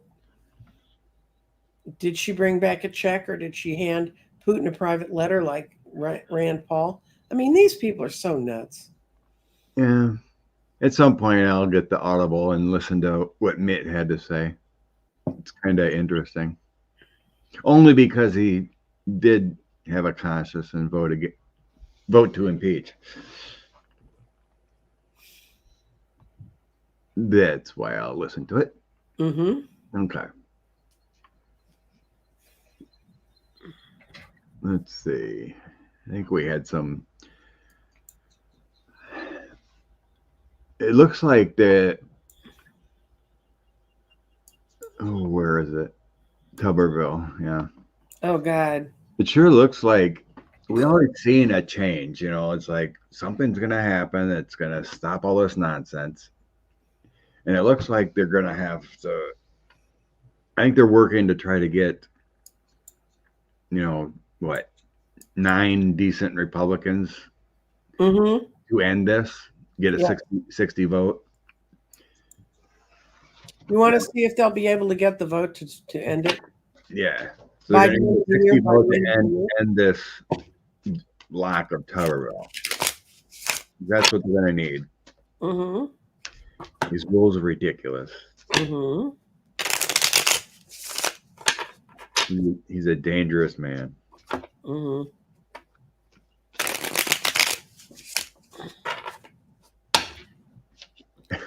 did she bring back a check or did she hand Putin a private letter like Rand Paul? I mean, these people are so nuts. Yeah. At some point, I'll get the Audible and listen to what Mitt had to say. It's kind of interesting. Only because he did have a conscience and vote to impeach. That's why I'll listen to it. Mm-hmm. Okay. Let's see. I think we had some. It looks like that. Oh, where is it? Tuberville. Yeah. Oh, God. It sure looks like we already seen a change. It's like something's going to happen that's going to stop all this nonsense. And it looks like they're going to have to. I think they're working to try to get, 9 decent Republicans to end this, get a 60 vote. You want to see if they'll be able to get the vote to end it? Yeah. So they're going to 60 votes to end this block of Tuberville. That's what they're going to need. Mm-hmm. These rules are ridiculous. Mm-hmm. He's a dangerous man. Mm-hmm.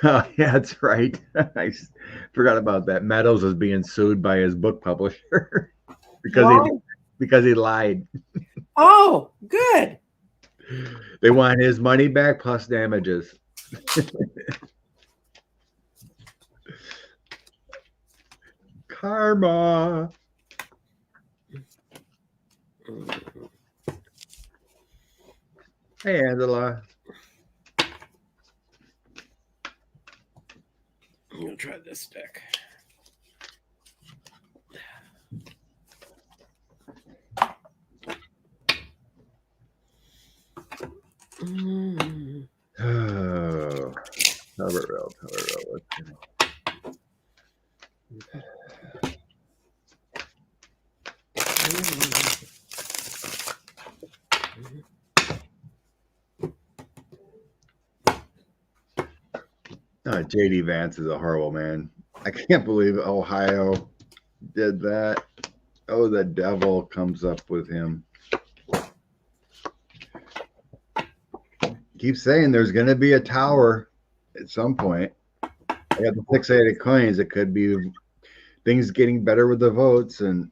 Oh, yeah, that's right. I forgot about that. Meadows is being sued by his book publisher because he lied. Oh, good. They want his money back plus damages. Karma. Hey, Angela. I'm going to try this deck. Oh, Tuberville. JD Vance is a horrible man. I can't believe Ohio did that. Oh, the devil comes up with him. Keep saying there's going to be a tower at some point. I got the fixated coins. It could be things getting better with the votes and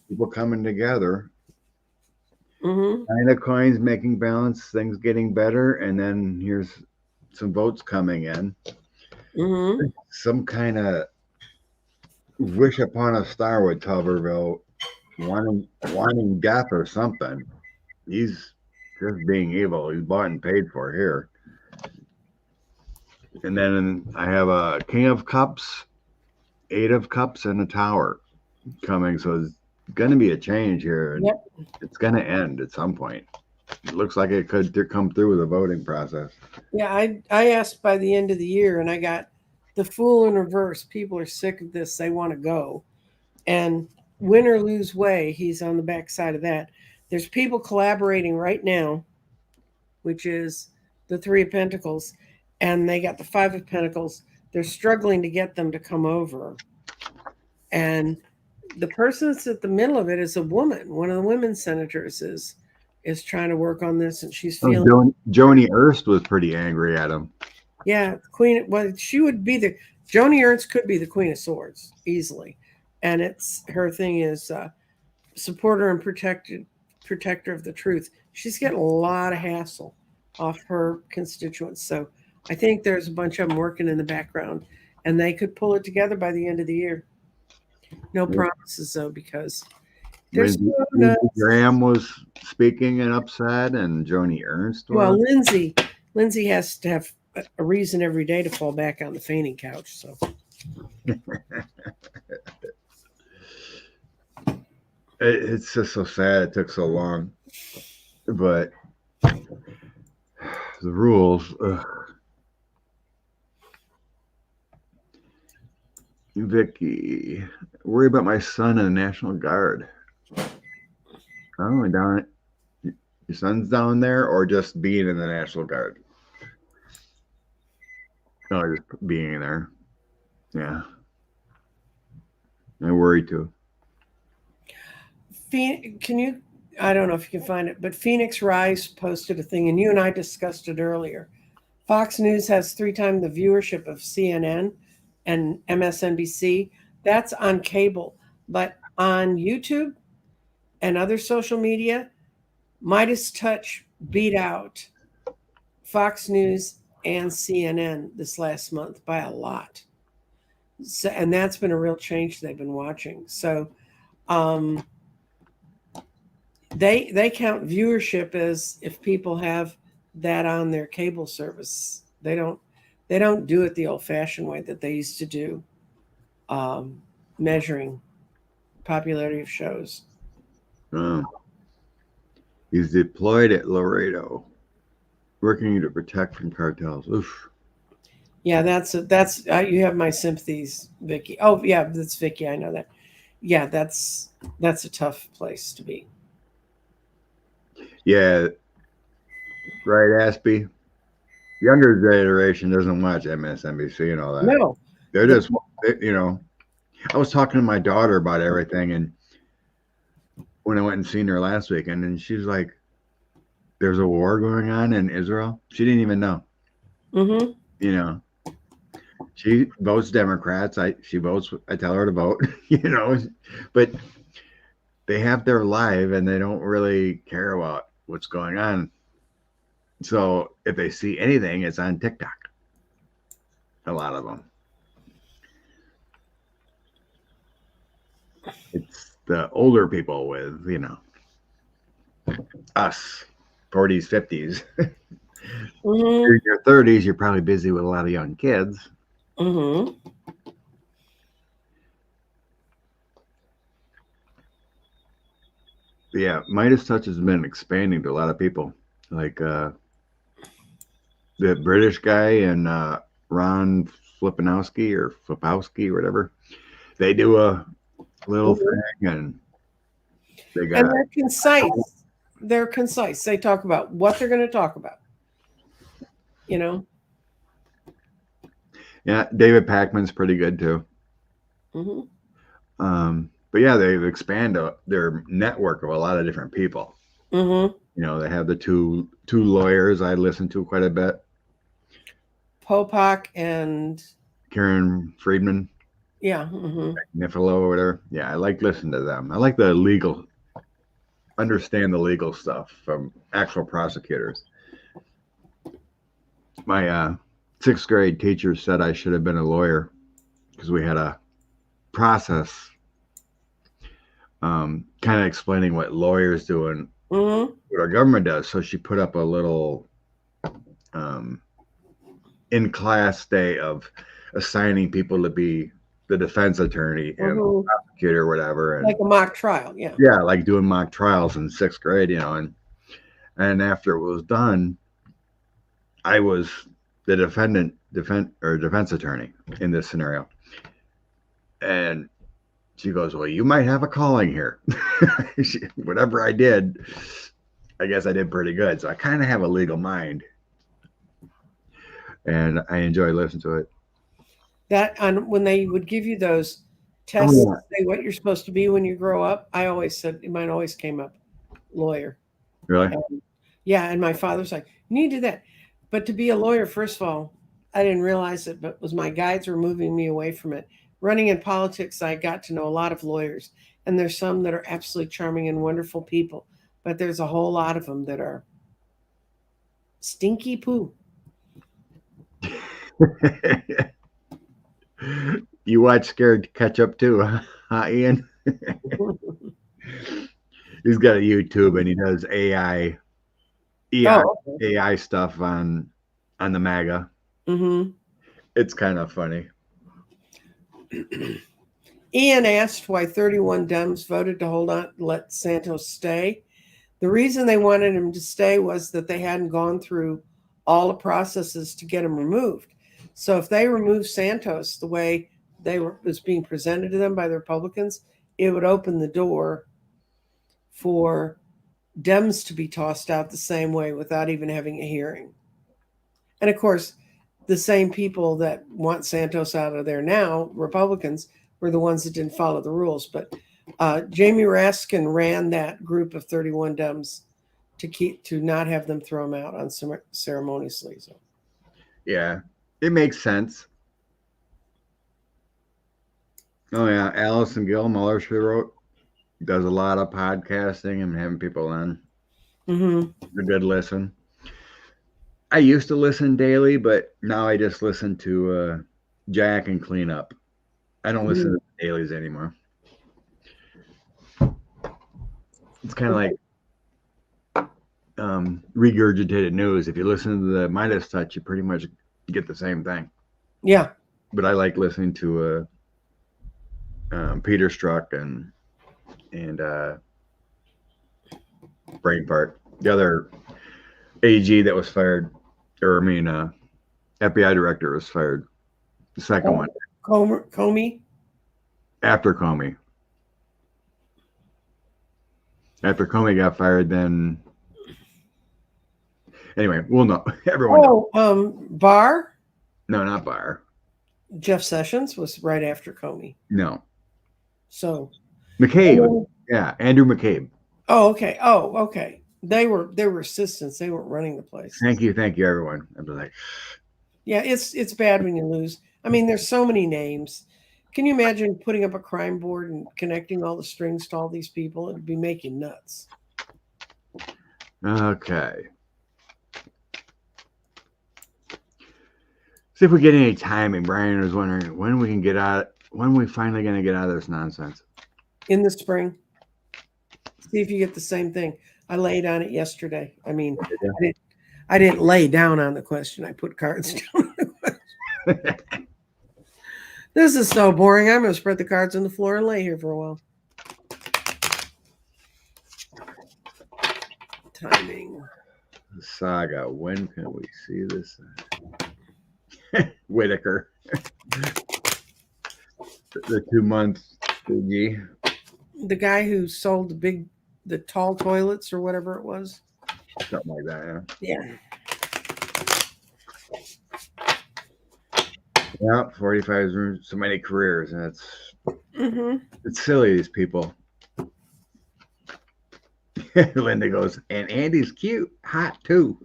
people coming together. China coins making balance, things getting better, and then here's some votes coming in. Some kind of wish upon a star with Tuberville wanting death or something. He's just being evil. He's bought and paid for here. And then I have a King of Cups, Eight of Cups, and a Tower coming. So it's going to be a change here. Yep. It's going to end at some point. It looks like it could come through with the voting process. Yeah, I asked by the end of the year, and I got the Fool in reverse. People are sick of this. They want to go. And win or lose way, he's on the backside of that. There's people collaborating right now, which is the Three of Pentacles, and they got the Five of Pentacles. They're struggling to get them to come over. And the person that's at the middle of it is a woman. One of the women's senators is trying to work on this, and she's feeling. Joni Ernst was pretty angry at him. Yeah, Queen. Well, she would be Joni Ernst could be the Queen of Swords easily, and it's her thing is supporter and protector of the truth. She's getting a lot of hassle off her constituents, so I think there's a bunch of them working in the background, and they could pull it together by the end of the year. No promises though, because there's Lindsey Graham was speaking and upset, and Joni Ernst was. Well, Lindsey has to have a reason every day to fall back on the fainting couch. So it's just so sad it took so long, but the rules. Vicky, worry about my son in the National Guard. Oh, down it. Your son's down there, or just being in the National Guard? No, just being there. Yeah. I worry too. Can you, I don't know if you can find it, but Phoenix Rise posted a thing, and you and I discussed it earlier. Fox News has 3 times the viewership of CNN and MSNBC. That's on cable. But on YouTube and other social media, Midas Touch beat out Fox News and CNN this last month by a lot. So, and that's been a real change they've been watching. So they count viewership as if people have that on their cable service. They don't do it the old-fashioned way that they used to do, measuring popularity of shows. He's deployed at Laredo, working to protect from cartels. Oof. Yeah, that's you have my sympathies, Vicky. Oh yeah, that's Vicky. I know that. Yeah, that's a tough place to be. Yeah, right, Aspie. Younger generation doesn't watch MSNBC and all that. No, they're just, I was talking to my daughter about everything, and when I went and seen her last weekend, and she's like, "There's a war going on in Israel." She didn't even know. She votes Democrats. She votes. I tell her to vote. But they have their life, and they don't really care about what's going on. So if they see anything, it's on TikTok. A lot of them. It's the older people with, us, 40s, 50s. In your 30s, you're probably busy with a lot of young kids. Yeah, Midas Touch has been expanding to a lot of people. Like the British guy and Ron Flipowski or whatever. They do a little thing, and they're concise. They're concise. They talk about what they're going to talk about. Yeah, David Pakman's pretty good too. But yeah, they've expanded their network of a lot of different people. Mm-hmm. They have the two lawyers I listen to quite a bit, Popak and Karen Friedman, yeah. Mm-hmm. Nifilo or whatever. Yeah, I like listening to them. I like understand the legal stuff from actual prosecutors. My sixth grade teacher said I should have been a lawyer because we had a process kind of explaining what lawyers do and Mm-hmm. what our government does. So she put up a little in class day of assigning people to be the defense attorney and Mm-hmm. prosecutor or whatever. And Like a mock trial. Yeah. yeah, like doing mock trials in sixth grade, and after it was done, I was the defense attorney in this scenario. And she goes, "Well, you might have a calling here." Whatever I did, I guess I did pretty good. So I kind of have a legal mind, and I enjoy listening to it. That on when they would give you those tests Oh to say what you're supposed to be when you grow up, I always said mine always came up lawyer. yeah, really? And, yeah, and my father's like, you need to do that. But to be a lawyer, first of all, I didn't realize it, but it was my guides were moving me away from it. Running in politics, I got to know a lot of lawyers, and there's some that are absolutely charming and wonderful people, but there's a whole lot of them that are stinky poo. You watch Scared to Catch Up too, huh, Ian? He's got a YouTube and he does AI Oh, AI stuff on the MAGA. mm-hmm. It's kind of funny. Ian asked why 31 Dems voted to hold on, let Santos stay. The reason they wanted him to stay was that they hadn't gone through all the processes to get him removed. So if they removed Santos the way was being presented to them by the Republicans, it would open the door for Dems to be tossed out the same way without even having a hearing. And of course, the same people that want Santos out of there now, Republicans, were the ones that didn't follow the rules. But Jamie Raskin ran that group of 31 Dems to not have them throw him out unceremoniously. So Yeah, it makes sense. Oh yeah, Allison Gill, she wrote, does a lot of podcasting and having people on. mm-hmm. It's a good listen. I used to listen daily, but now I just listen to Jack and Clean Up. I don't listen to the dailies anymore. It's kind of like regurgitated news. If you listen to the Midas Touch, you pretty much get the same thing. Yeah. But I like listening to Peter Strzok and Brain Fart, the other AG that was fired, or I mean, FBI director was fired. The second one. Comey? After Comey. After Comey got fired, then. Anyway, we'll know. Everyone knows. Barr? No, not Barr. Jeff Sessions was right after Comey. No. So. McCabe. Yeah, Andrew McCabe. Oh, okay. Oh, okay. They were assistants. They weren't running the place. Thank you, everyone. I was like, yeah, it's bad when you lose. I mean, there's so many names. Can you imagine putting up a crime board and connecting all the strings to all these people? It'd be making nuts. Okay. See if we get any timing. Brian was wondering when we finally going to get out of this nonsense. In the spring. See if you get the same thing. I laid on it yesterday. I mean, yeah. I didn't lay down on the question. I put cards down on the question. This is so boring. I'm going to spread the cards on the floor and lay here for a while. Timing. Saga. When can we see this? Whitaker. The 2 months. The guy who sold the tall toilets or whatever it was. Something like that, yeah. Yeah, 45 rooms, so many careers, and that's Mm-hmm. It's silly, these people. Linda goes, and Andy's cute, hot too.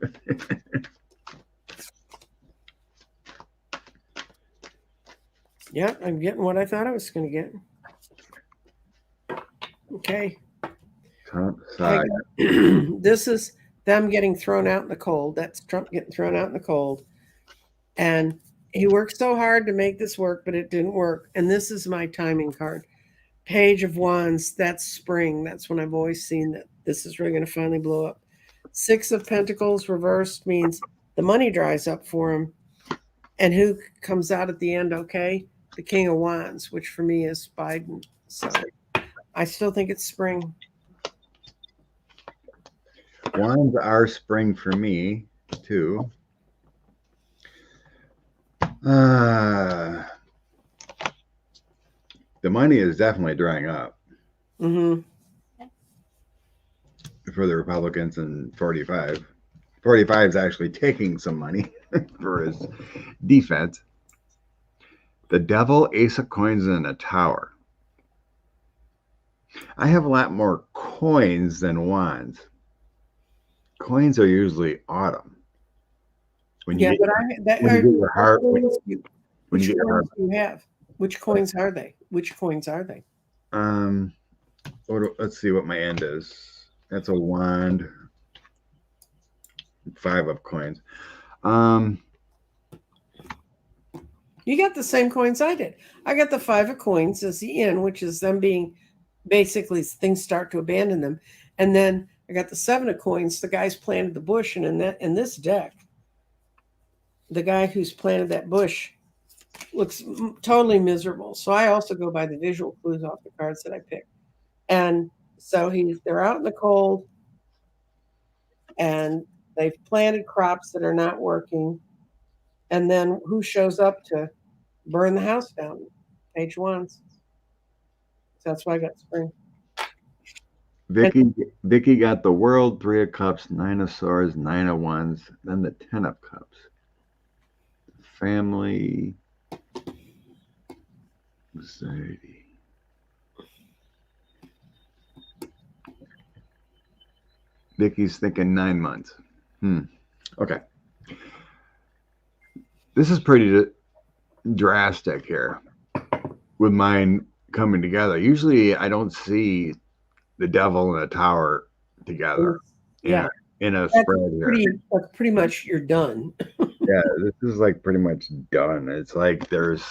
Yeah, I'm getting what I thought I was going to get. Okay. Trump I side. got, this is them getting thrown out in the cold. That's Trump getting thrown out in the cold. And he worked so hard to make this work, but it didn't work. And this is my timing card. Page of Wands, that's spring. That's when I've always seen that this is really going to finally blow up. Six of Pentacles reversed means the money dries up for him. And who comes out at the end okay? The King of Wands, which for me is Biden. So I still think it's spring. Wands are spring for me too. The money is definitely drying up Mm-hmm. for the Republicans in 45. 45 is actually taking some money for his defense. The Devil, Ace of Coins, and a Tower. I have a lot more coins than wands. Coins are usually autumn. When you Yeah, get, but when you get your heart, when which you coins get your heart. do you have? Which coins are they? Which coins are they? Let's see what my end is. That's a wand. 5 of coins. You got the same coins I did. I got the 5 of coins as the in, which is them being basically things start to abandon them. And then I got the 7 of coins. The guy's planted the bush, and in this deck, the guy who's planted that bush looks totally miserable. So I also go by the visual clues off the cards that I picked. And so they're out in the cold, and they've planted crops that are not working. And then who shows up to burn the house down? Page Wands. So that's why I got spring. Vicky got the World, 3 of Cups, 9 of Swords, 9 of Wands, then the 10 of Cups. Family, anxiety. Vicky's thinking 9 months. Okay. This is pretty drastic here with mine coming together. Usually I don't see the Devil and the Tower together. Yeah. In a spread here. Pretty much you're done. Yeah, this is like pretty much done. It's like there's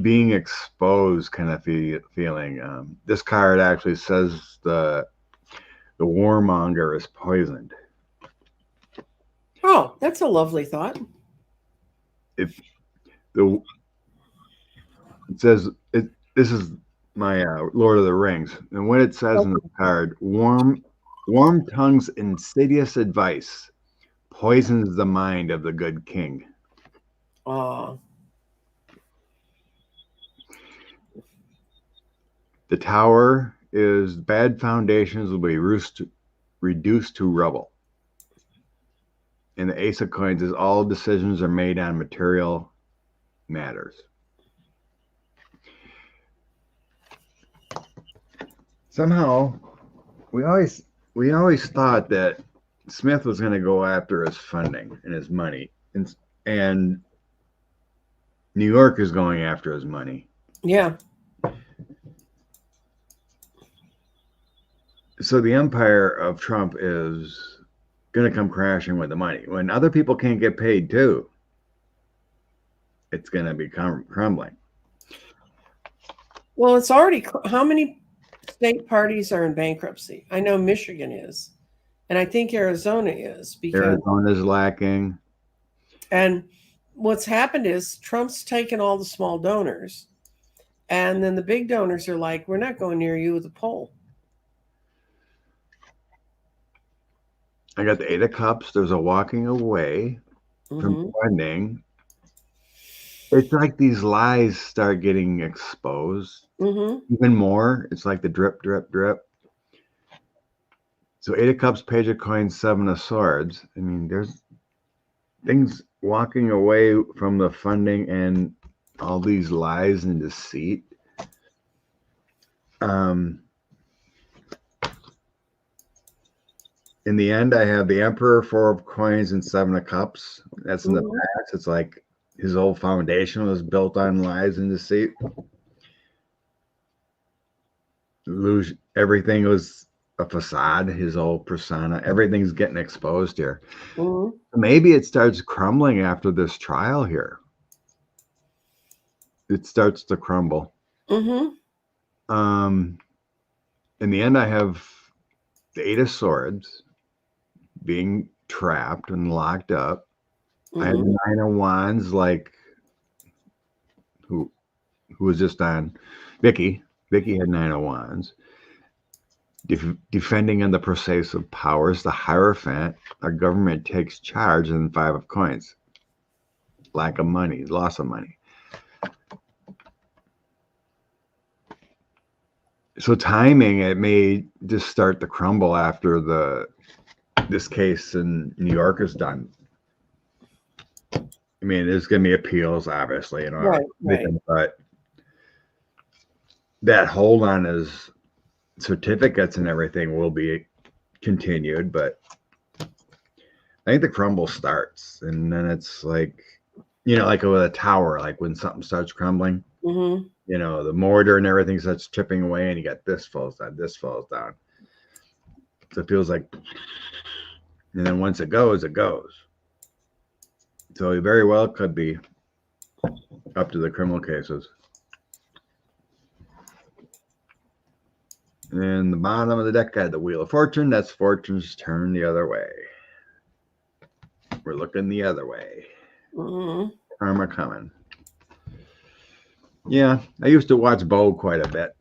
being exposed kind of feeling. This card actually says the warmonger is poisoned. Oh, that's a lovely thought. It says this is my Lord of the Rings, and what it says in the card: warm tongue's insidious advice poisons the mind of the good king. The Tower is bad foundations will be reduced to rubble. And the Ace of Coins is all decisions are made on material matters. Somehow, we always thought that Smith was going to go after his funding and his money, and New York is going after his money. Yeah. So the empire of Trump is going to come crashing with the money. When other people can't get paid too, it's going to be crumbling. Well, it's already, how many state parties are in bankruptcy? I know Michigan is, and I think Arizona is, because Arizona's lacking. And what's happened is Trump's taken all the small donors, and then the big donors are like, we're not going near you with a pole. I got the 8 of Cups. There's a walking away from funding. It's like these lies start getting exposed even more. It's like the drip, drip, drip. So 8 of Cups, Page of Coins, 7 of Swords. I mean, there's things walking away from the funding and all these lies and deceit. In the end, I have the Emperor, 4 of Coins, and 7 of Cups. That's in the Mhm. past. It's like his whole foundation was built on lies and deceit. Everything was a facade, his whole persona. Everything's getting exposed here. Mhm. Maybe it starts crumbling after this trial here. It starts to crumble. Mhm. In the end, I have the 8 of Swords being trapped and locked up. I have Mhm. 9 of Wands, like who was just on Vicky. Vicky had 9 of Wands. Defending on the persuasive powers, the Hierophant, our government takes charge, and 5 of Coins. Lack of money, loss of money. So timing, it may just start to crumble after this case in New York is done. I mean, there's going to be appeals, obviously, and Right. everything, but that hold on his certificates and everything will be continued. But I think the crumble starts, and then it's like, like with a tower, like when something starts crumbling, Mhm. the mortar and everything starts chipping away, and you got this falls down, this falls down. So it feels like, and then once it goes, it goes. So it very well could be up to the criminal cases. And the bottom of the deck had the Wheel of Fortune. That's Fortune's turn the other way. We're looking the other way. Mhm. Karma coming. Yeah, I used to watch Bo quite a bit.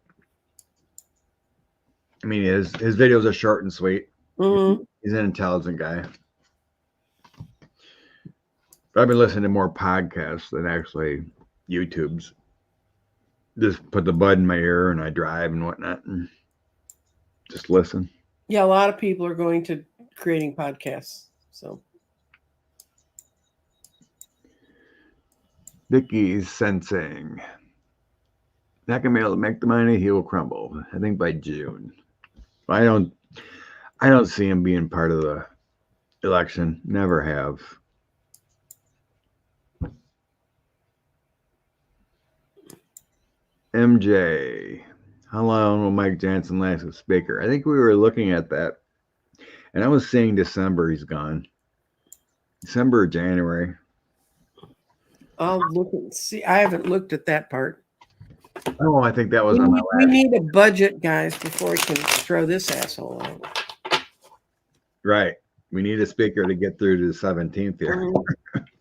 I mean, his videos are short and sweet. Mhm. He's an intelligent guy. But I've been listening to more podcasts than actually YouTube's. Just put the bud in my ear and I drive and whatnot and just listen. Yeah, a lot of people are going to creating podcasts. So Vicky's sensing. Not gonna be able to make the money. He will crumble. I think by June. I don't see him being part of the election. Never have. MJ. How long will Mike Johnson last as speaker? I think we were looking at that, and I was seeing December. He's gone. December or January. I'll look and see. I haven't looked at that part. Oh, I think that was We on my need, we last. need a budget, guys, before we can throw this asshole out. Right. We need a speaker to get through to the 17th here, Mhm.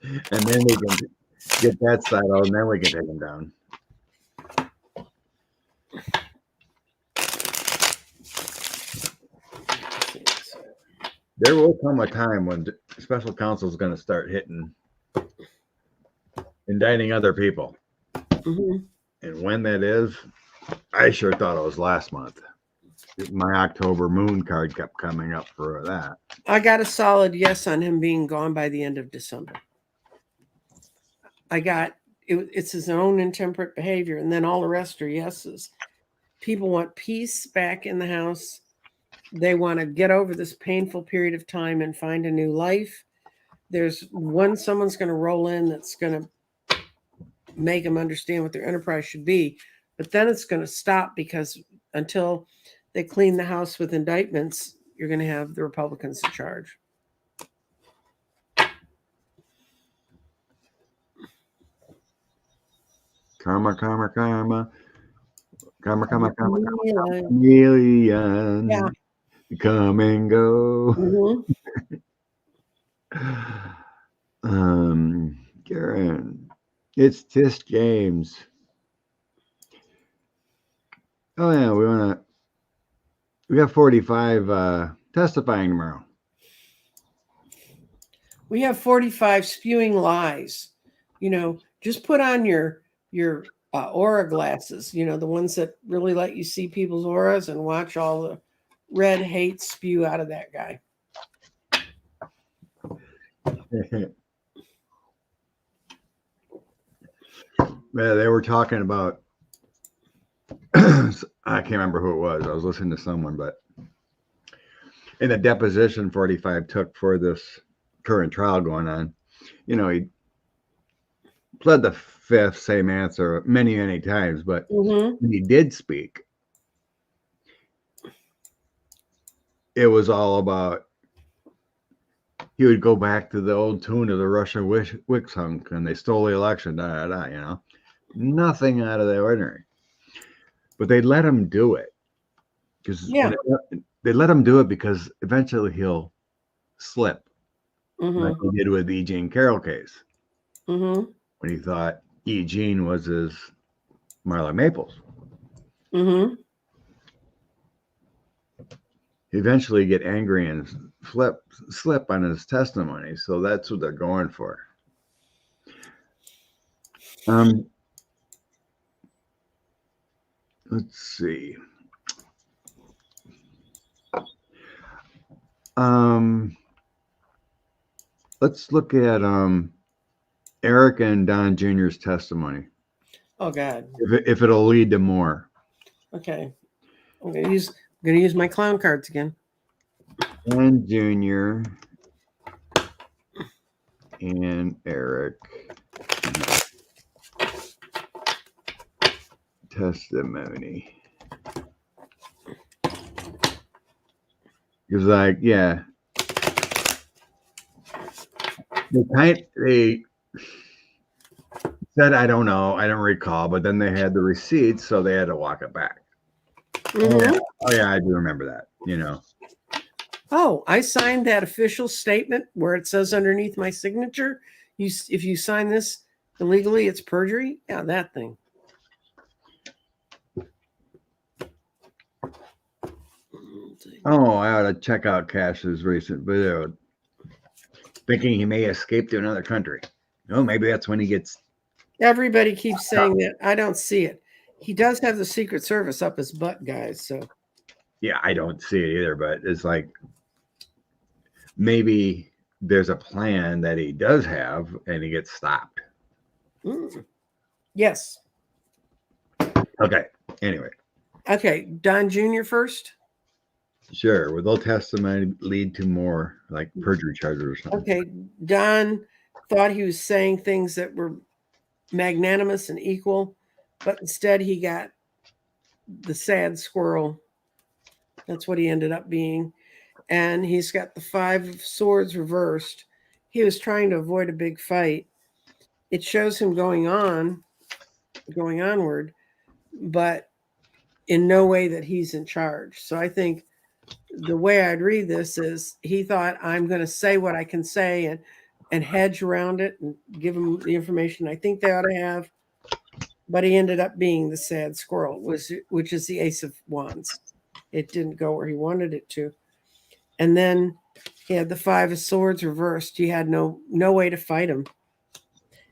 and then we can get that settled, and then we can take him down. There will come a time when special counsel is going to start indicting other people. Mhm. And when that is, I sure thought it was last month. My October moon card kept coming up for that. I got a solid yes on him being gone by the end of December. I got it's his own intemperate behavior, and then all the rest are yeses. People want peace back in the house. They want to get over this painful period of time and find a new life. There's someone's going to roll in that's going to make them understand what their enterprise should be, but then it's going to stop because until they clean the house with indictments, you're going to have the Republicans in charge. Karma, karma, karma. Karma, karma, karma, karma. Yeah. Chameleon. Come and go. Karen. It's just James. Oh yeah, we got 45 testifying tomorrow. We have 45 spewing lies. Just put on your aura glasses, the ones that really let you see people's auras, and watch all the red hate spew out of that guy. Yeah, they were talking about I can't remember who it was. I was listening to someone, but in the deposition 45 took for this current trial going on, he pled the fifth, same answer many, many times, but Mm-hmm. when he did speak, it was all about he would go back to the old tune of the Russia witch hunt and they stole the election, nothing out of the ordinary. But they let him do it because they let him do it because eventually he'll slip, like Mm-hmm. he did with the E. Jean Carroll case Mm-hmm. when he thought E. Jean was his Marla Maples. Mm-hmm. He eventually get angry and slip on his testimony. So that's what they're going for. Let's see. Let's look at Eric and Don Jr.'s testimony. Oh God. If it'll lead to more. Okay. I'm gonna use my clown cards again. Don Jr. and Eric testimony. He was like, yeah. They said, I don't know, I don't recall, but then they had the receipts, so they had to walk it back. Mm-hmm. Oh yeah, I do remember that. Oh, I signed that official statement where it says underneath my signature, if you sign this illegally, it's perjury. Yeah, that thing. Oh, I ought to check out Cash's recent video, thinking he may escape to another country. Oh, maybe that's when he gets. Everybody keeps saying that. I don't see it. He does have the Secret Service up his butt, guys. So yeah, I don't see it either, but it's like maybe there's a plan that he does have and he gets stopped. Yes. Okay. Anyway. Okay. Don Jr. first. Sure. Will those testimony lead to more like perjury charges or something? Okay. Don thought he was saying things that were magnanimous and equal, but instead he got the sad squirrel. That's what he ended up being. And he's got the 5 of swords reversed. He was trying to avoid a big fight. It shows him going onward, but in no way that he's in charge. So I think the way I'd read this is he thought, I'm going to say what I can say and hedge around it and give him the information I think they ought to have. But he ended up being the sad squirrel, which is the Ace of Wands. It didn't go where he wanted it to. And then he had the 5 of swords reversed. He had no way to fight him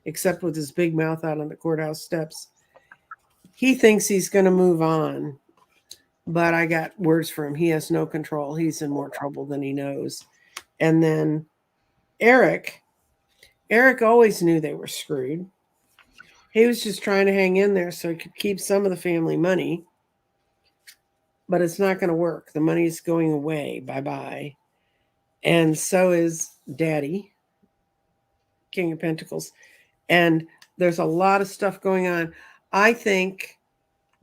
except with his big mouth out on the courthouse steps. He thinks he's going to move on, but I got words for him. He has no control. He's in more trouble than he knows. And then Eric always knew they were screwed. He was just trying to hang in there so he could keep some of the family money, but it's not going to work. The money's going away. Bye-bye. And so is Daddy, King of Pentacles. And there's a lot of stuff going on. I think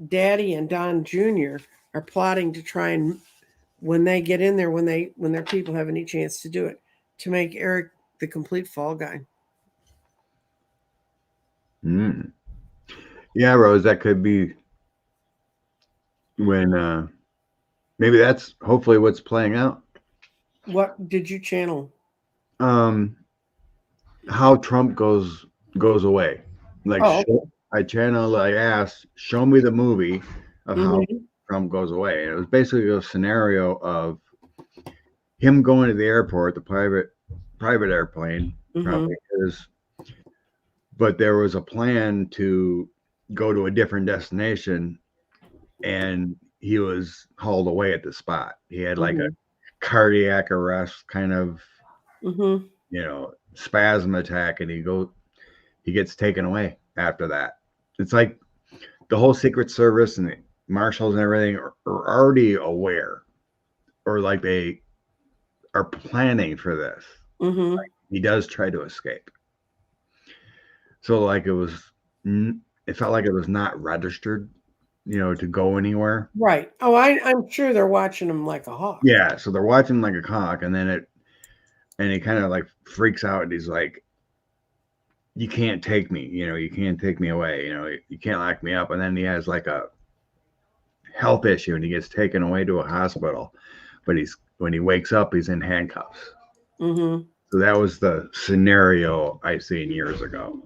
Daddy and Don Jr. are plotting to try and, when they get in there, when their people have any chance to do it, to make Eric the complete fall guy. Yeah, Rose, that could be when maybe that's hopefully what's playing out. What did you channel? How Trump goes away. Like I asked, show me the movie of how Trump goes away. And it was basically a scenario of him going to the airport, the private airplane, probably is, but there was a plan to go to a different destination and he was hauled away at the spot. He had like a cardiac arrest kind of spasm attack, and he gets taken away after that. It's like the whole Secret Service and marshals and everything are already aware, or like they are planning for this. Mm-hmm. He does try to escape. So like it felt like it was not registered, to go anywhere. Right. Oh, I'm sure they're watching him like a hawk. Yeah. So they're watching like a cock, and then he kind of like freaks out, and he's like, "You can't take me, you can't take me away, you can't lock me up." And then he has like a health issue, and he gets taken away to a hospital. But when he wakes up, he's in handcuffs. Mm-hmm. So that was the scenario I seen years ago.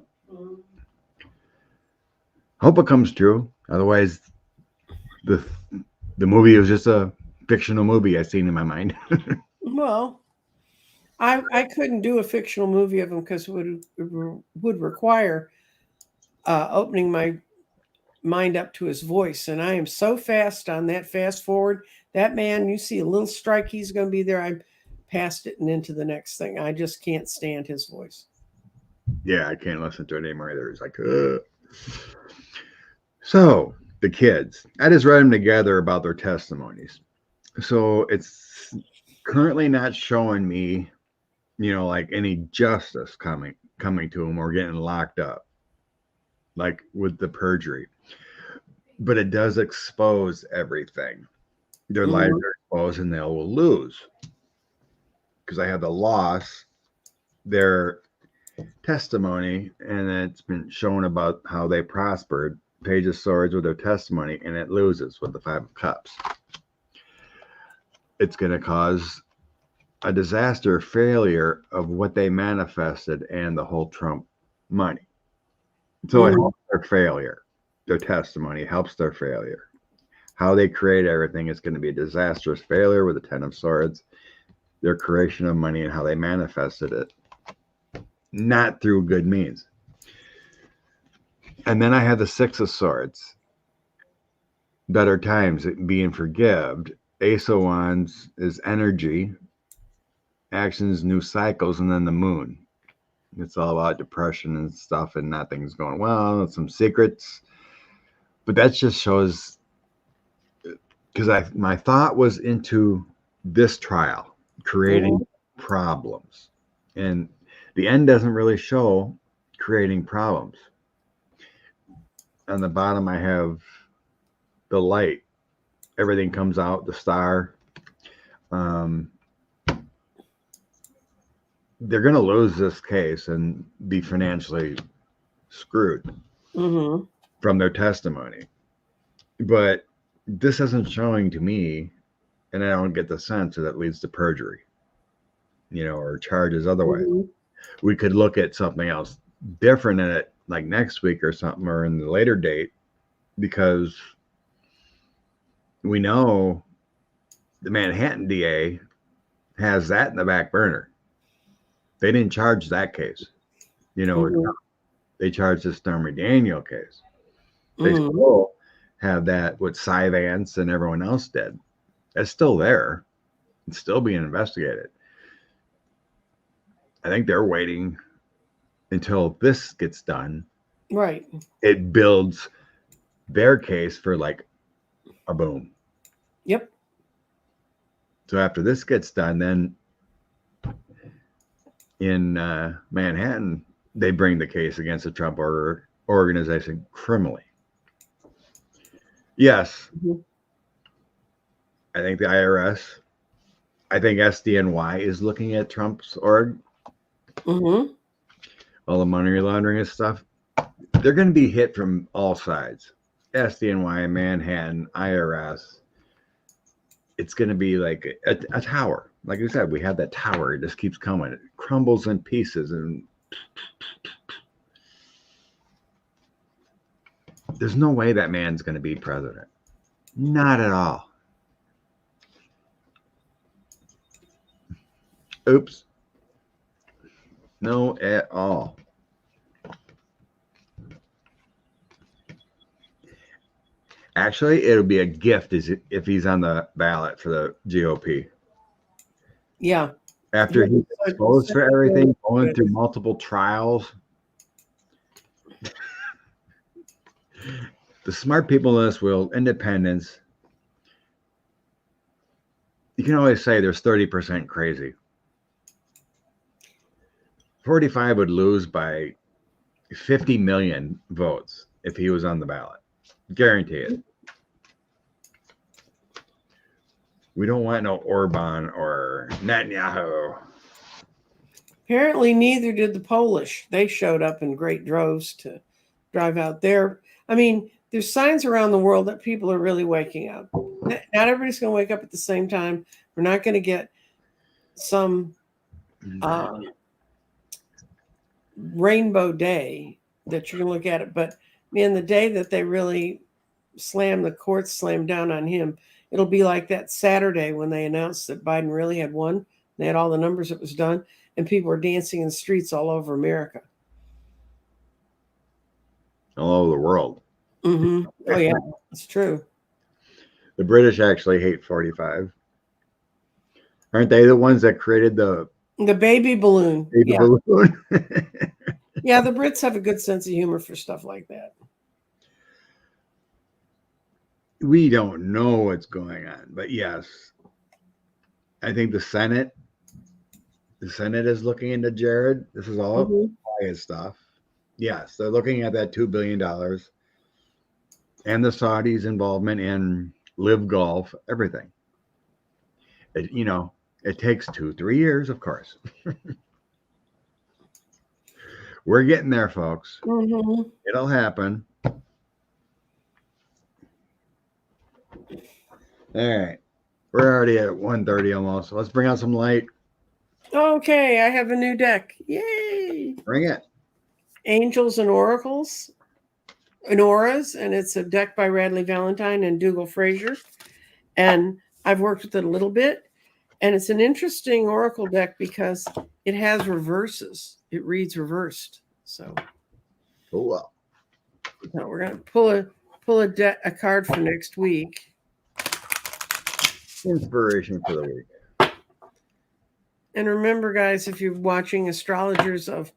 Hope it comes true. Otherwise, the movie was just a fictional movie I seen in my mind. Well, I couldn't do a fictional movie of him because it would require opening my mind up to his voice, and I am so fast on that fast forward. That man, you see a little strike, he's going to be there. I'm past it and into the next thing. I just can't stand his voice. Yeah, I can't listen to it anymore either. It's like, ugh. So the kids, I just read them together about their testimonies. So it's currently not showing me, like any justice coming to them or getting locked up, like with the perjury. But it does expose everything. Their lives are exposed, and they will lose because I have the loss their testimony, and it's been shown about how they prospered. Page of Swords with their testimony, and it loses with the Five of Cups. It's going to cause a disaster, failure of what they manifested, and the whole Trump money. So it helps their failure. Their testimony helps their failure. How they create everything is going to be a disastrous failure with the Ten of Swords. Their creation of money and how they manifested it, not through good means. And then I have the Six of Swords. Better times, being forgived. Ace of Wands is energy, actions, new cycles, and then the Moon. It's all about depression and stuff, and nothing's going well, some secrets. But that just shows, because my thought was into this trial, creating problems. And the end doesn't really show creating problems. On the bottom, I have the light. Everything comes out, the star. They're going to lose this case and be financially screwed from their testimony. But this isn't showing to me, and I don't get the sense that it leads to perjury, or charges otherwise. We could look at something else different in it, like next week or something, or in the later date, because we know the Manhattan DA has that in the back burner. They didn't charge that case. They charged the Stormy Daniels case. They still have that what Cy Vance and everyone else did. That's still there. It's still being investigated. I think they're waiting until this gets done. Right. It builds their case for like a boom. Yep. So after this gets done, then in Manhattan, they bring the case against the Trump organization criminally. Yes. I think the IRS, I think SDNY is looking at Trump's org. All the money laundering and stuff. They're going to be hit from all sides. SDNY, Manhattan, IRS. It's going to be like a tower. Like you said, we have that tower. It just keeps coming. It crumbles in pieces. And there's no way that man's going to be president. Not at all. Oops. No, at all. Actually, it'll be a gift if he's on the ballot for the GOP. Yeah. After he's exposed for everything, going through multiple trials. The smart people in this will independence. You can always say there's 30% crazy. 45 would lose by 50 million votes if he was on the ballot. Guarantee it. We don't want no Orban or Netanyahu. Apparently, neither did the Polish. They showed up in great droves to drive out there. I mean, there's signs around the world that people are really waking up. Not everybody's going to wake up at the same time. We're not going to get some rainbow day that you're going to look at it. But man, the day that they really the courts slammed down on him, it'll be like that Saturday when they announced that Biden really had won. They had all the numbers that was done, and people were dancing in the streets all over America. All over the world. Mm-hmm. Oh, yeah, it's true. The British actually hate 45. Aren't they the ones that created the baby balloon? Baby balloon? Yeah, the Brits have a good sense of humor for stuff like that. We don't know what's going on, but yes, I think the Senate is looking into Jared. This is all quiet stuff. Yes, they're looking at that $2 billion and the Saudis' involvement in Live Golf, everything. It takes 2-3 years, of course. We're getting there, folks. Mm-hmm. It'll happen. All right. We're already at 1:30 almost. So let's bring out some light. Okay, I have a new deck. Yay! Bring it. Angels and Oracles. And Auras, and it's a deck by Radley Valentine and Dougal Fraser. And I've worked with it a little bit. And it's an interesting Oracle deck because it has reverses. It reads reversed. So, Well. Now we're going to pull a card for next week. Inspiration for the week. And remember, guys, if you're watching astrologers of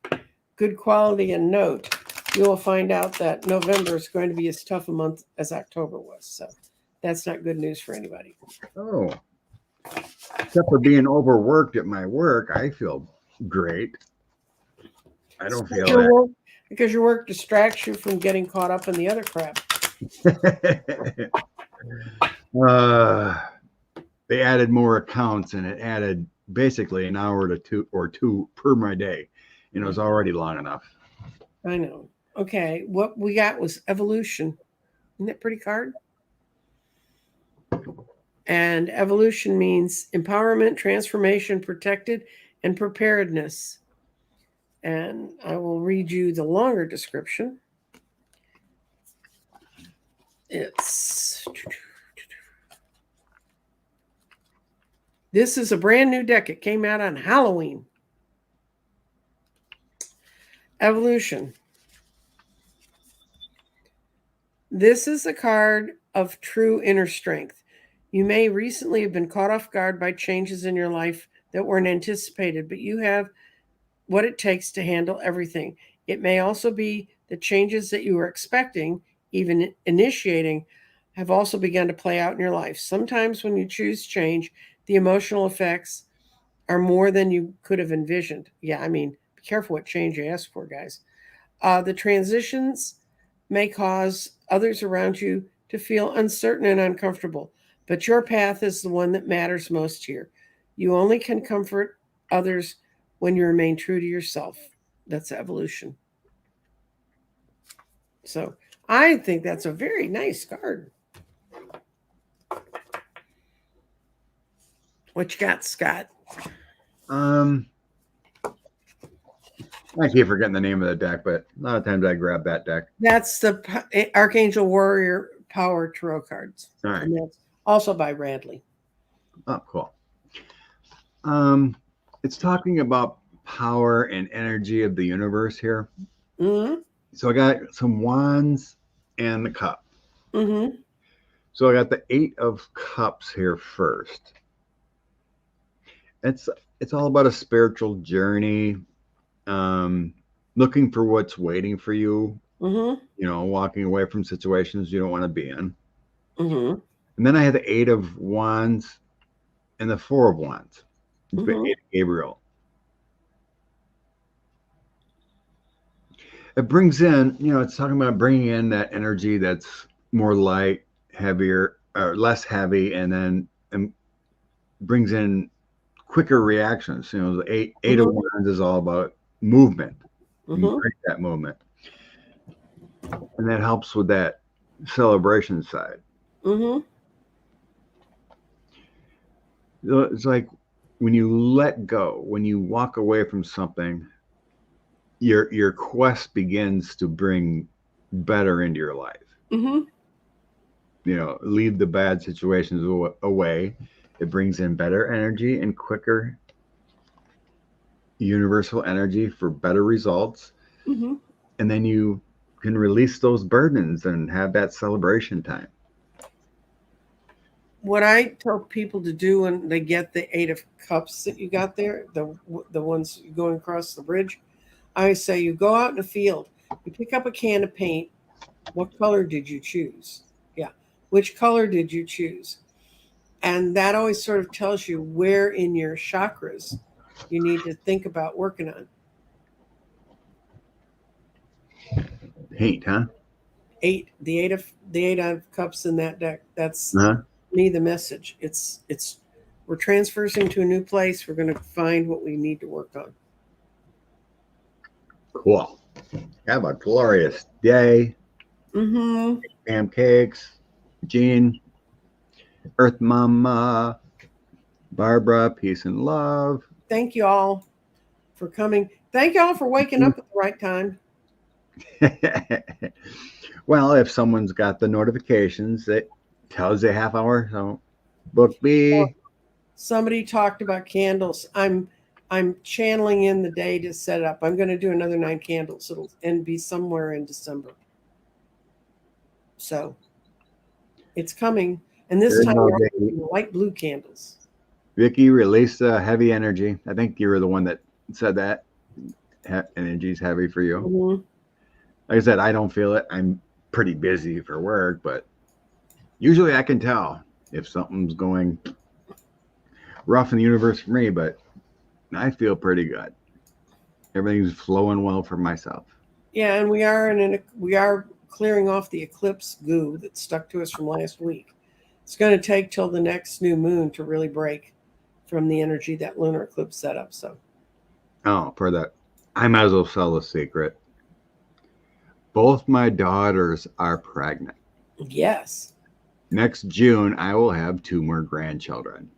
good quality and note, you will find out that November is going to be as tough a month as October was. So that's not good news for anybody. Oh. Except for being overworked at my work, I feel great. I don't feel that. Because your work distracts you from getting caught up in the other crap. They added more accounts, and it added basically an hour to two per my day. And it was already long enough. I know. Okay, what we got was evolution. Isn't that pretty card? And evolution means empowerment, transformation, protected, and preparedness. And I will read you the longer description. This is a brand new deck. It came out on Halloween. Evolution. This is a card of true inner strength. You may recently have been caught off guard by changes in your life that weren't anticipated, but you have what it takes to handle everything. It may also be the changes that you were expecting, even initiating, have also begun to play out in your life. Sometimes when you choose change, the emotional effects are more than you could have envisioned. Yeah, I mean, be careful what change you ask for, guys. The transitions may cause others around you to feel uncertain and uncomfortable, but your path is the one that matters most here. You only can comfort others when you remain true to yourself. That's evolution. So I think that's a very nice card. What you got, Scott? I keep forgetting the name of the deck, but a lot of times I grab that deck. That's the Archangel Warrior Power Tarot cards. All right. And that's also by Radley. Oh, cool. It's talking about power and energy of the universe here. Mm-hmm. So I got some wands and the cup. Mm-hmm. So I got the 8 of Cups here first. It's all about a spiritual journey, looking for what's waiting for you. Mm-hmm. Walking away from situations you don't want to be in. Mm-hmm. And then I had the Eight of Wands and the Four of Wands. It's been Mm-hmm. Eight of Gabriel. It brings in, it's talking about bringing in that energy that's more light, heavier, or less heavy, and then brings in quicker reactions. The eight of Mm-hmm. Wands is all about movement. You Mm-hmm. bring that movement, and that helps with that celebration side. Mm-hmm. It's like when you let go, when you walk away from something, your quest begins to bring better into your life. Mm-hmm. Leave the bad situations away. It brings in better energy and quicker universal energy for better results. Mm-hmm. And then you can release those burdens and have that celebration time. What I tell people to do when they get the Eight of Cups that you got there, the ones going across the bridge, I say you go out in the field, you pick up a can of paint. What color did you choose? Yeah. Which color did you choose? And that always sort of tells you where in your chakras you need to think about working on. Paint, huh? The eight of cups in that deck. That's Uh-huh. me the message. It's we're transferring to a new place. We're going to find what we need to work on. Cool. Have a glorious day. Mm-hmm. Pancakes, Jean, Earth Mama, Barbara, peace and love. Thank you all for coming. Thank you all for waking up at the right time. Well, if someone's got the notifications, it tells you half hour. So book B. Somebody talked about candles. I'm channeling in the day to set it up. I'm going to do another 9 candles. It'll be somewhere in December. So it's coming, and this time we're doing light blue candles. Vicky, release heavy energy. I think you were the one that said that. Energy's heavy for you. Mm-hmm. Like I said, I don't feel it. I'm pretty busy for work, but usually I can tell if something's going rough in the universe for me, but I feel pretty good. Everything's flowing well for myself. Yeah, and we are clearing off the eclipse goo that stuck to us from last week. It's going to take till the next new moon to really break from the energy that lunar eclipse set up. So, for that, I might as well sell a secret. Both my daughters are pregnant. yes. Next June, I will have 2 more grandchildren.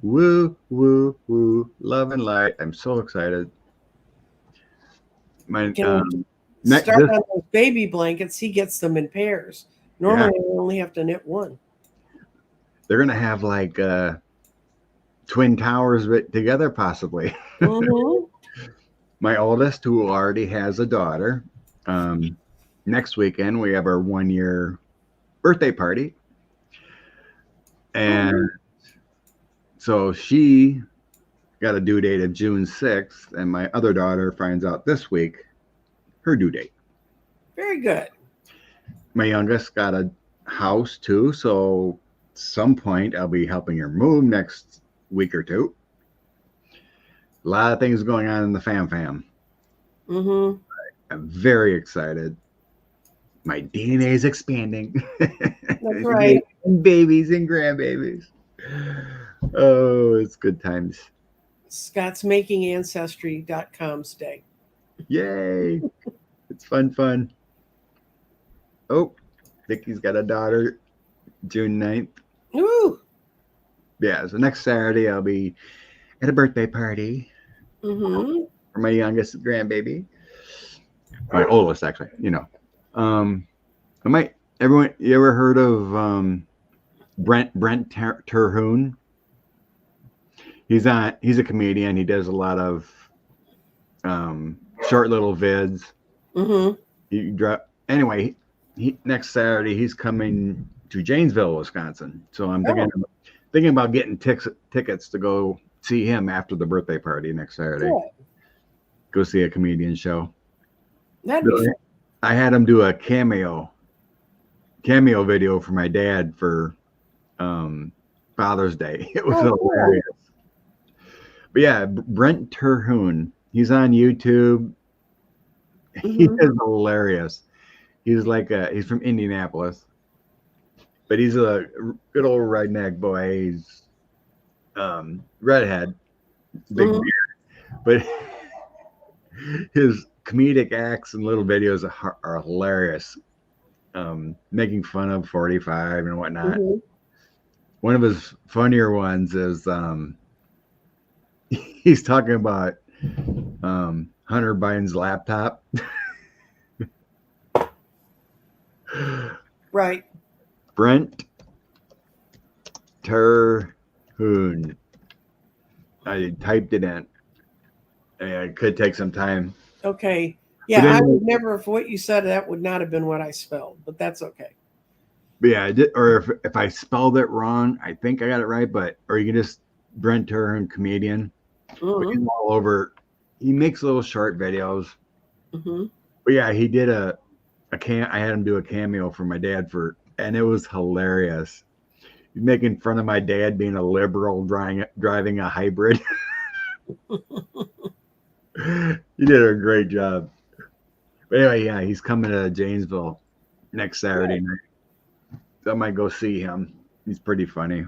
Woo, woo, woo. Love and light. I'm so excited. Start on those baby blankets. He gets them in pairs. Normally, we only have to knit one. They're going to have like twin towers together, possibly. Mm-hmm. My oldest, who already has a daughter, next weekend, we have our 1-year birthday party. And so she got a due date of June 6th, and my other daughter finds out this week her due date. Very good. My youngest got a house too, so at some point I'll be helping her move next week or 2. A lot of things going on in the fam. Mm-hmm. I'm very excited. My DNA is expanding. That's right. Babies and grandbabies. Oh, it's good times. Scott's making Ancestry.com's day. Yay. It's fun. Oh, Vicky's got a daughter, June 9th. Ooh. Yeah, so next Saturday I'll be at a birthday party Mm-hmm. for my youngest grandbaby. My oldest, actually, you ever heard of Brent Terhune? He's a comedian. He does a lot of short little vids. Mm-hmm. Anyway, next Saturday he's coming to Janesville, Wisconsin. So I'm thinking about getting tickets to go see him after the birthday party next Saturday. Good. Go see a comedian show. That'd be fun. I had him do a cameo video for my dad for Father's Day. It was cool. hilarious. But yeah, Brent Terhune, he's on YouTube. He Mhm. is hilarious. He's from Indianapolis, but he's a good old redneck boy. He's redhead, big Mhm. beard, but his comedic acts and little videos are hilarious. Making fun of 45 and whatnot. Mhm. One of his funnier ones is he's talking about Hunter Biden's laptop. Right. Brent Terhune. I typed it in. It could take some time. Okay. But Yeah, I anyway, would never, if what you said, that would not have been what I spelled, but that's okay. but yeah, I did, or if I spelled it wrong, I think I got it right. But or you can just Brent Terhune comedian. But Mhm. he's all over. He makes little short videos. Mhm. But yeah, he did I had him do a cameo for my dad and it was hilarious. He's making fun of my dad being a liberal driving a hybrid. He did a great job. But anyway, yeah, he's coming to Janesville next Saturday night. So I might go see him. He's pretty funny.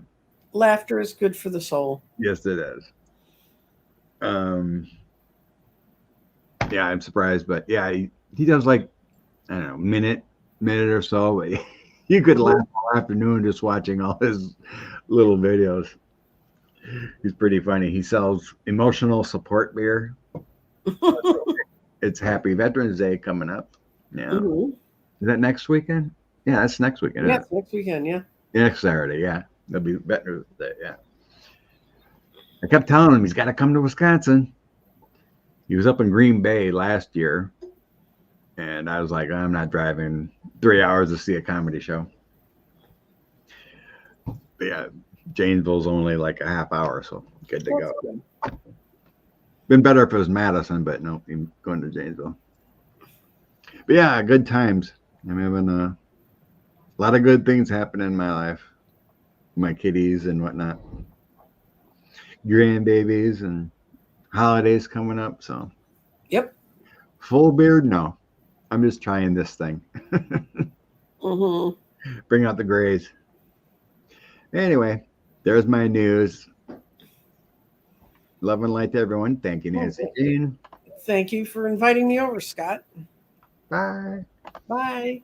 Laughter is good for the soul. Yes, it is. Yeah, I'm surprised, but yeah, he does like I don't know, minute or so. But you could laugh all afternoon just watching all his little videos. He's pretty funny. He sells emotional support beer. It's Happy Veterans Day coming up. Yeah. Mhm. Is that next weekend? Yeah, that's next weekend. Yes, next weekend. Yeah. Next Saturday. Yeah. That'll be Veterans Day. Yeah. I kept telling him he's got to come to Wisconsin. He was up in Green Bay last year. And I was like, I'm not driving 3 hours to see a comedy show. But yeah, Janesville's only like a half hour, so good to That's go. good. Been better if it was Madison, but no, I'm going to Janesville. But yeah, good times. I'm having a lot of good things happening in my life. My kitties and whatnot. Grandbabies and holidays coming up. So Yep. full beard, no. I'm just trying this thing. Mhm. Bring out the grays. Anyway, there's my news. Love and light to everyone. Thank you, Nancy Jean. Thank you for inviting me over, Scott. Bye. Bye.